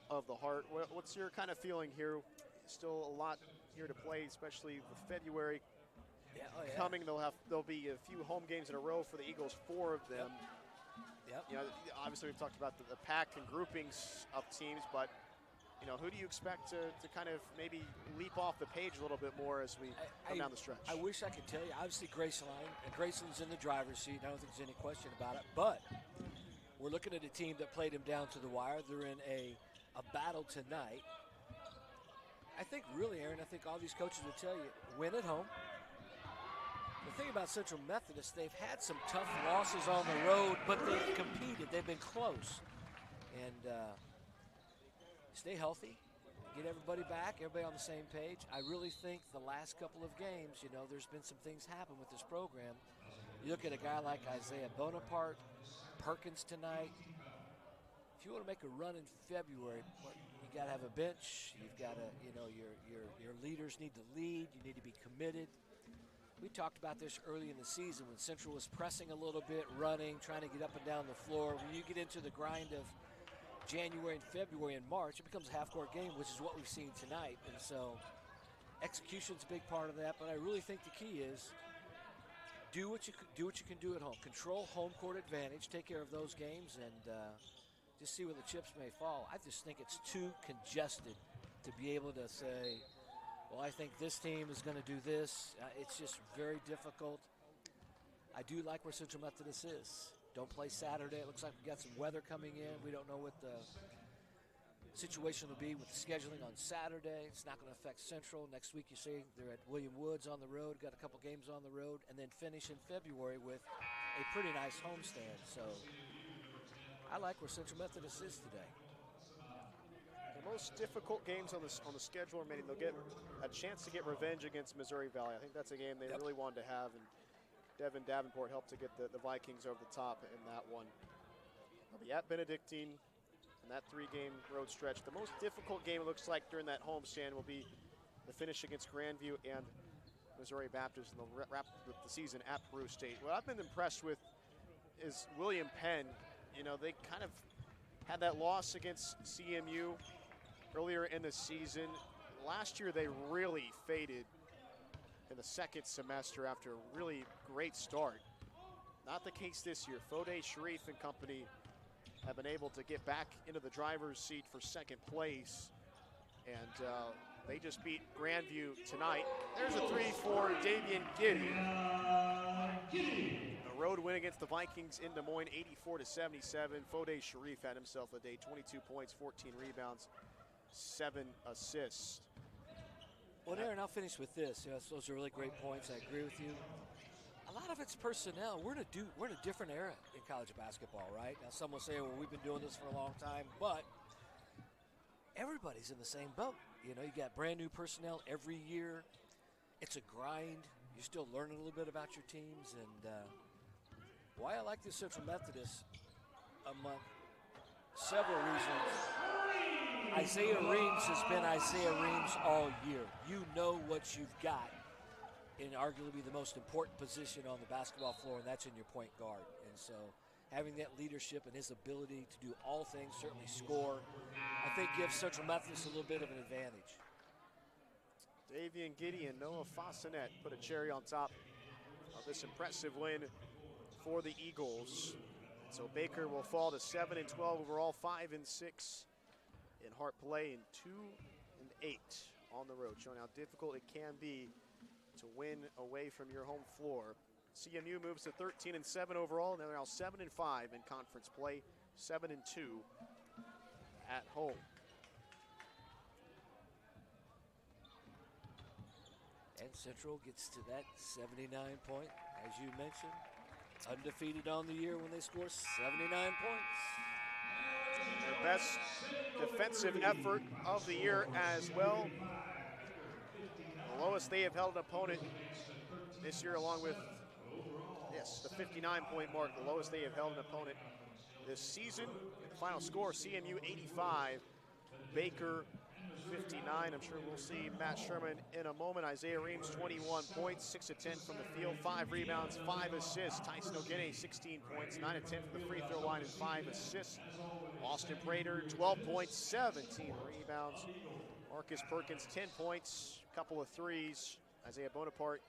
of the Hart, what's your kind of feeling here? Still a lot here to play, especially with February coming. There'll be a few home games in a row for the Eagles, 4 of them.
Yep.
You know, obviously we've talked about the pack and groupings of teams, but you know, who do you expect to kind of maybe leap off the page a little bit more as we come down the stretch?
I wish I could tell you. Obviously, Graceland's in the driver's seat. I don't think there's any question about it. But we're looking at a team that played him down to the wire. They're in a battle tonight. I think really, Aaron, I think all these coaches will tell you, win at home. The thing about Central Methodist, they've had some tough losses on the road, but they've competed. They've been close. And stay healthy, get everybody back, everybody on the same page. I really think the last couple of games, you know, there's been some things happen with this program. You look at a guy like Isaiah Bonaparte, Perkins tonight. If you want to make a run in February, you got to have a bench. You've got to, you know, your leaders need to lead. You need to be committed. We talked about this early in the season when Central was pressing a little bit, running, trying to get up and down the floor. When you get into the grind of January and February and March, it becomes a half-court game, which is what we've seen tonight. And so execution's a big part of that, but I really think the key is do what you can do at home. Control home court advantage, take care of those games, and just see where the chips may fall. I just think it's too congested to be able to say, well, I think this team is going to do this. It's just very difficult. I do like where Central Methodist is. Don't play Saturday. It looks like we've got some weather coming in. We don't know what the situation will be with the scheduling on Saturday. It's not going to affect Central. Next week, you see, they're at William Woods on the road, got a couple games on the road, and then finish in February with a pretty nice homestand. So I like where Central Methodist is today.
Going to most difficult games on the schedule remaining. They'll get a chance to get revenge against Missouri Valley. I think that's a game they really wanted to have, and Devin Davenport helped to get the Vikings over the top in that one. They'll be at Benedictine in that 3-game road stretch. The most difficult game, it looks like, during that homestand will be the finish against Grandview and Missouri Baptist, and they'll wrap the season at Peru State. What I've been impressed with is William Penn. You know, they kind of had that loss against CMU earlier in the season. Last year they really faded in the second semester after a really great start. Not the case this year. Fode Sharif and company have been able to get back into the driver's seat for second place, and they just beat Grandview tonight. There's a 3 for Davian Giddy. A road win against the Vikings in Des Moines, 84-77. Fode Sharif had himself a day, 22 points, 14 rebounds, 7 assists.
Well, Aaron, I'll finish with this. Those are really great points. I agree with you. A lot of it's personnel. We're in a different era in college basketball, right? Now, some will say, well, we've been doing this for a long time, but everybody's in the same boat. You know, you got brand new personnel every year. It's a grind. You're still learning a little bit about your teams, and why I like this Central Methodist among several reasons. Isaiah Reams has been Isaiah Reams all year. You know what you've got in arguably the most important position on the basketball floor, and that's in your point guard. And so having that leadership and his ability to do all things, certainly score, I think gives Central Methodist a little bit of an advantage.
Davian Giddy and Noah Fassinet put a cherry on top of this impressive win for the Eagles. So Baker will fall to 7-12 overall, 5-6 in Hart play, and 2-8 on the road, showing how difficult it can be to win away from your home floor. CMU moves to 13-7 overall, and they're now 7-5 in conference play, 7-2 at home.
And Central gets to that 79 point, as you mentioned. Undefeated on the year when they score 79 points.
Their best defensive effort of the year as well. The lowest they have held an opponent this year, along with, yes, the 59-point mark, the lowest they have held an opponent this season. Final score, CMU 85, Baker 59. I'm sure we'll see Matt Sherman in a moment. Isaiah Reams, 21 points, 6 of 10 from the field, 5 rebounds, 5 assists. Tyson O'Gene, 16 points, 9 of 10 from the free throw line and 5 assists. Austin Prater, 12 points, 17 rebounds. Marcus Perkins, 10 points, a couple of threes. Isaiah Bonaparte,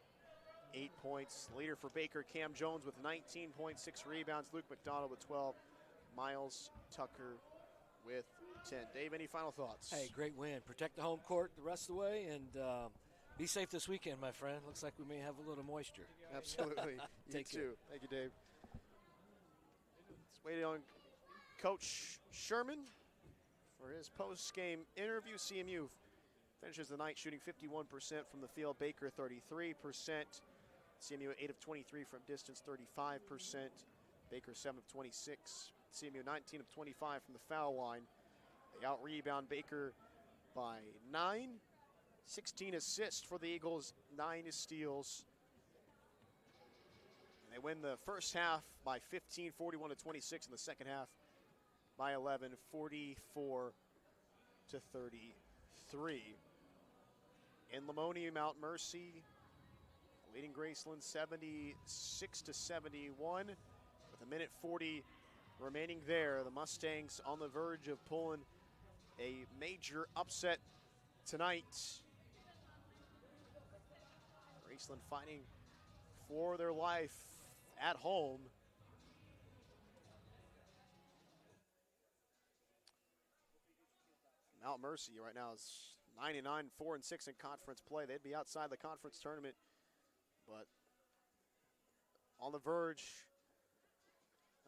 8 points. Leader for Baker, Cam Jones with 19.6 rebounds. Luke McDonald with 12. Miles Tucker with 10. Dave, any final thoughts?
Hey, great win. Protect the home court the rest of the way, and be safe this weekend, my friend. Looks like we may have a little moisture.
Absolutely. You too. Thank you, Dave. Let's wait on Coach Sherman for his post-game interview. CMU finishes the night shooting 51% from the field. Baker 33%. CMU 8 of 23 from distance, 35%. Baker 7 of 26. CMU 19 of 25 from the foul line. They out-rebound Baker by 9. 16 assists for the Eagles, 9 steals. And they win the first half by 15, 41-26, in the second half by 11, 44-33. In Lamoni, Mount Mercy leading Graceland 76-71 with a minute 40 remaining there. The Mustangs on the verge of pulling a major upset tonight. Graceland fighting for their life at home. Mount Mercy right now is 99, 4-6 in conference play. They'd be outside the conference tournament, but on the verge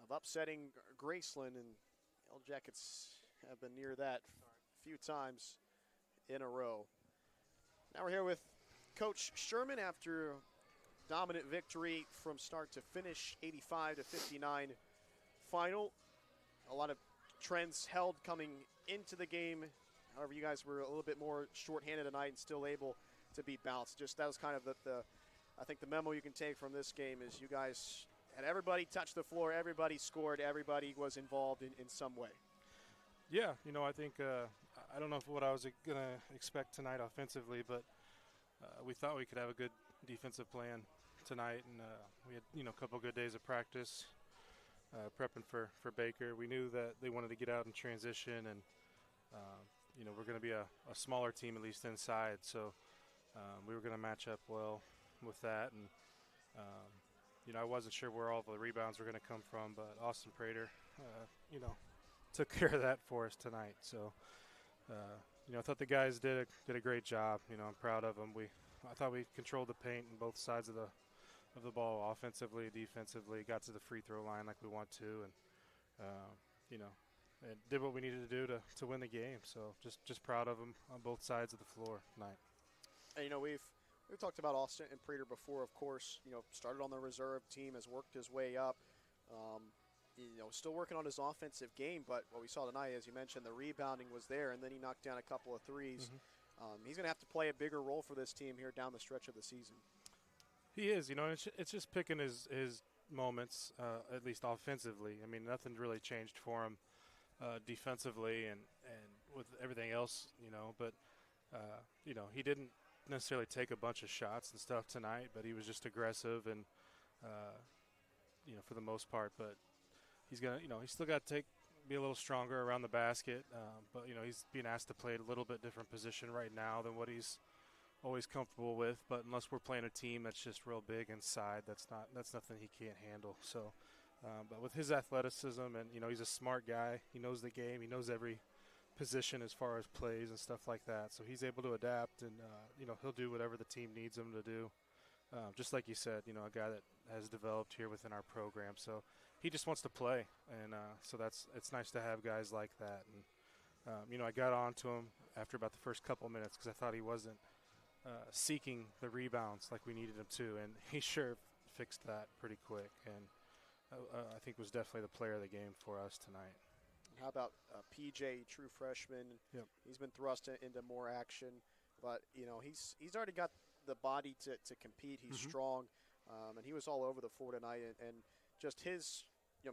of upsetting Graceland, and Yellow Jackets have been near that a few times in a row. Now we're here with Coach Sherman after a dominant victory from start to finish, 85-59 final. A lot of trends held coming into the game. However, you guys were a little bit more shorthanded tonight and still able to be balanced. Just that was kind of I think the memo you can take from this game is you guys had everybody touch the floor, everybody scored, everybody was involved in some way.
Yeah, I think I don't know what I was going to expect tonight offensively, but we thought we could have a good defensive plan tonight, and we had a couple good days of practice prepping for Baker. We knew that they wanted to get out in transition, and we're going to be a smaller team, at least inside, so we were going to match up well with that. And I wasn't sure where all the rebounds were going to come from, but Austin Prater took care of that for us tonight. So I thought the guys did a great job. I'm proud of them. I thought we controlled the paint on both sides of the ball, offensively, defensively. Got to the free throw line like we want to, and and did what we needed to do to win the game. So just proud of them on both sides of the floor tonight.
And we've talked about Austin and Prater before. Of course, started on the reserve team, has worked his way up. Still working on his offensive game, but what we saw tonight, as you mentioned, the rebounding was there, and then he knocked down a couple of threes.
Mm-hmm.
He's going to have to play a bigger role for this team here down the stretch of the season.
He is, it's just picking his moments, at least offensively. I mean, nothing really changed for him defensively and with everything else, but, he didn't necessarily take a bunch of shots and stuff tonight, but he was just aggressive and, for the most part. But he's going to, he's still got to be a little stronger around the basket, but, he's being asked to play a little bit different position right now than what he's always comfortable with. But unless we're playing a team that's just real big inside, that's nothing he can't handle. So, but with his athleticism and, he's a smart guy. He knows the game. He knows every position as far as plays and stuff like that. So he's able to adapt, and, he'll do whatever the team needs him to do. Just like you said, a guy that has developed here within our program. So he just wants to play, and so it's nice to have guys like that. And, I got on to him after about the first couple minutes because I thought he wasn't seeking the rebounds like we needed him to, and he sure fixed that pretty quick. And I think was definitely the player of the game for us tonight.
How about PJ, true freshman?
Yep.
He's been thrust into more action, but he's already got the body to compete. He's
Mm-hmm.
strong, and he was all over the floor tonight. And just his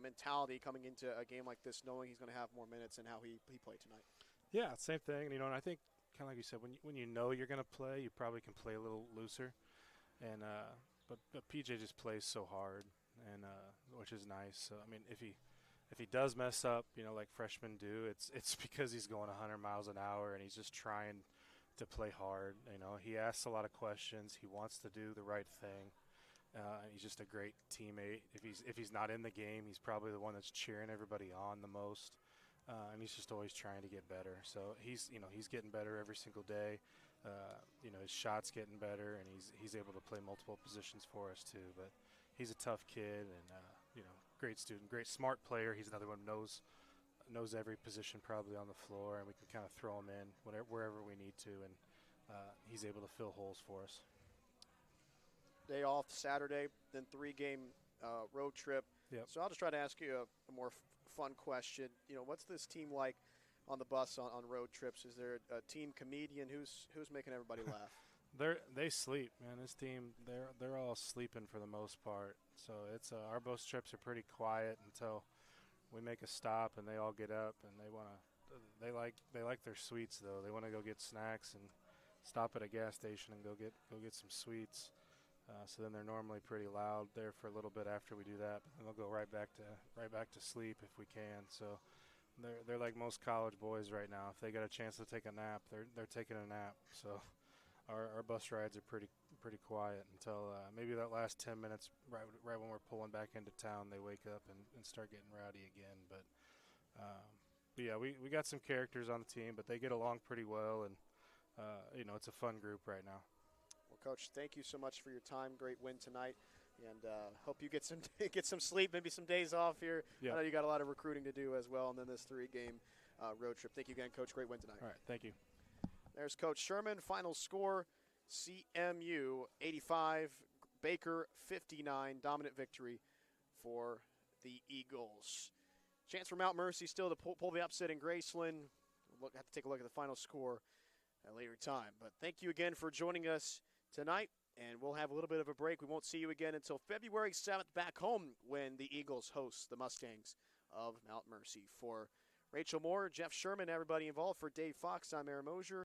mentality coming into a game like this, knowing he's going to have more minutes, and how he played tonight.
Yeah, same thing. And I think kind of like you said, when you know you're going to play, you probably can play a little looser. And but PJ just plays so hard, and which is nice. So I mean, if he does mess up, like freshmen do, it's because he's going 100 miles an hour and he's just trying to play hard. He asks a lot of questions. He wants to do the right thing. And he's just a great teammate. If he's not in the game, he's probably the one that's cheering everybody on the most. And he's just always trying to get better. So he's getting better every single day. His shot's getting better, and he's able to play multiple positions for us too. But he's a tough kid, and great student, great smart player. He's another one who knows every position probably on the floor, and we can kind of throw him in wherever we need to, and he's able to fill holes for us.
Day off Saturday, then 3-game road trip.
Yep.
So I'll just try to ask you a more fun question. What's this team like on the bus on road trips? Is there a team comedian who's making everybody laugh?
They sleep, man. This team, they're all sleeping for the most part. So it's our bus trips are pretty quiet until we make a stop, and they all get up and they like their sweets though. They want to go get snacks and stop at a gas station and go get some sweets. So then they're normally pretty loud there for a little bit after we do that, but then they'll go right back to sleep if we can. So they're like most college boys right now. If they get a chance to take a nap, they're taking a nap. So our bus rides are pretty quiet until maybe that last 10 minutes right when we're pulling back into town. They wake up and start getting rowdy again. But yeah, we got some characters on the team, but they get along pretty well, and it's a fun group right now.
Well, Coach, thank you so much for your time. Great win tonight, and hope you get some sleep, maybe some days off here.
Yeah.
I know you got a lot of recruiting to do as well, and then this 3-game road trip. Thank you again, Coach. Great win tonight.
All right, thank you.
There's Coach Sherman. Final score, CMU 85, Baker 59. Dominant victory for the Eagles. Chance for Mount Mercy still to pull the upset in Graceland. We'll have to take a look at the final score at a later time. But thank you again for joining us tonight, and we'll have a little bit of a break. We won't see you again until February 7th back home when the Eagles host the Mustangs of Mount Mercy. For Rachel Moore, Jeff Sherman, everybody involved, for Dave Fox, I'm Aaron Mosier.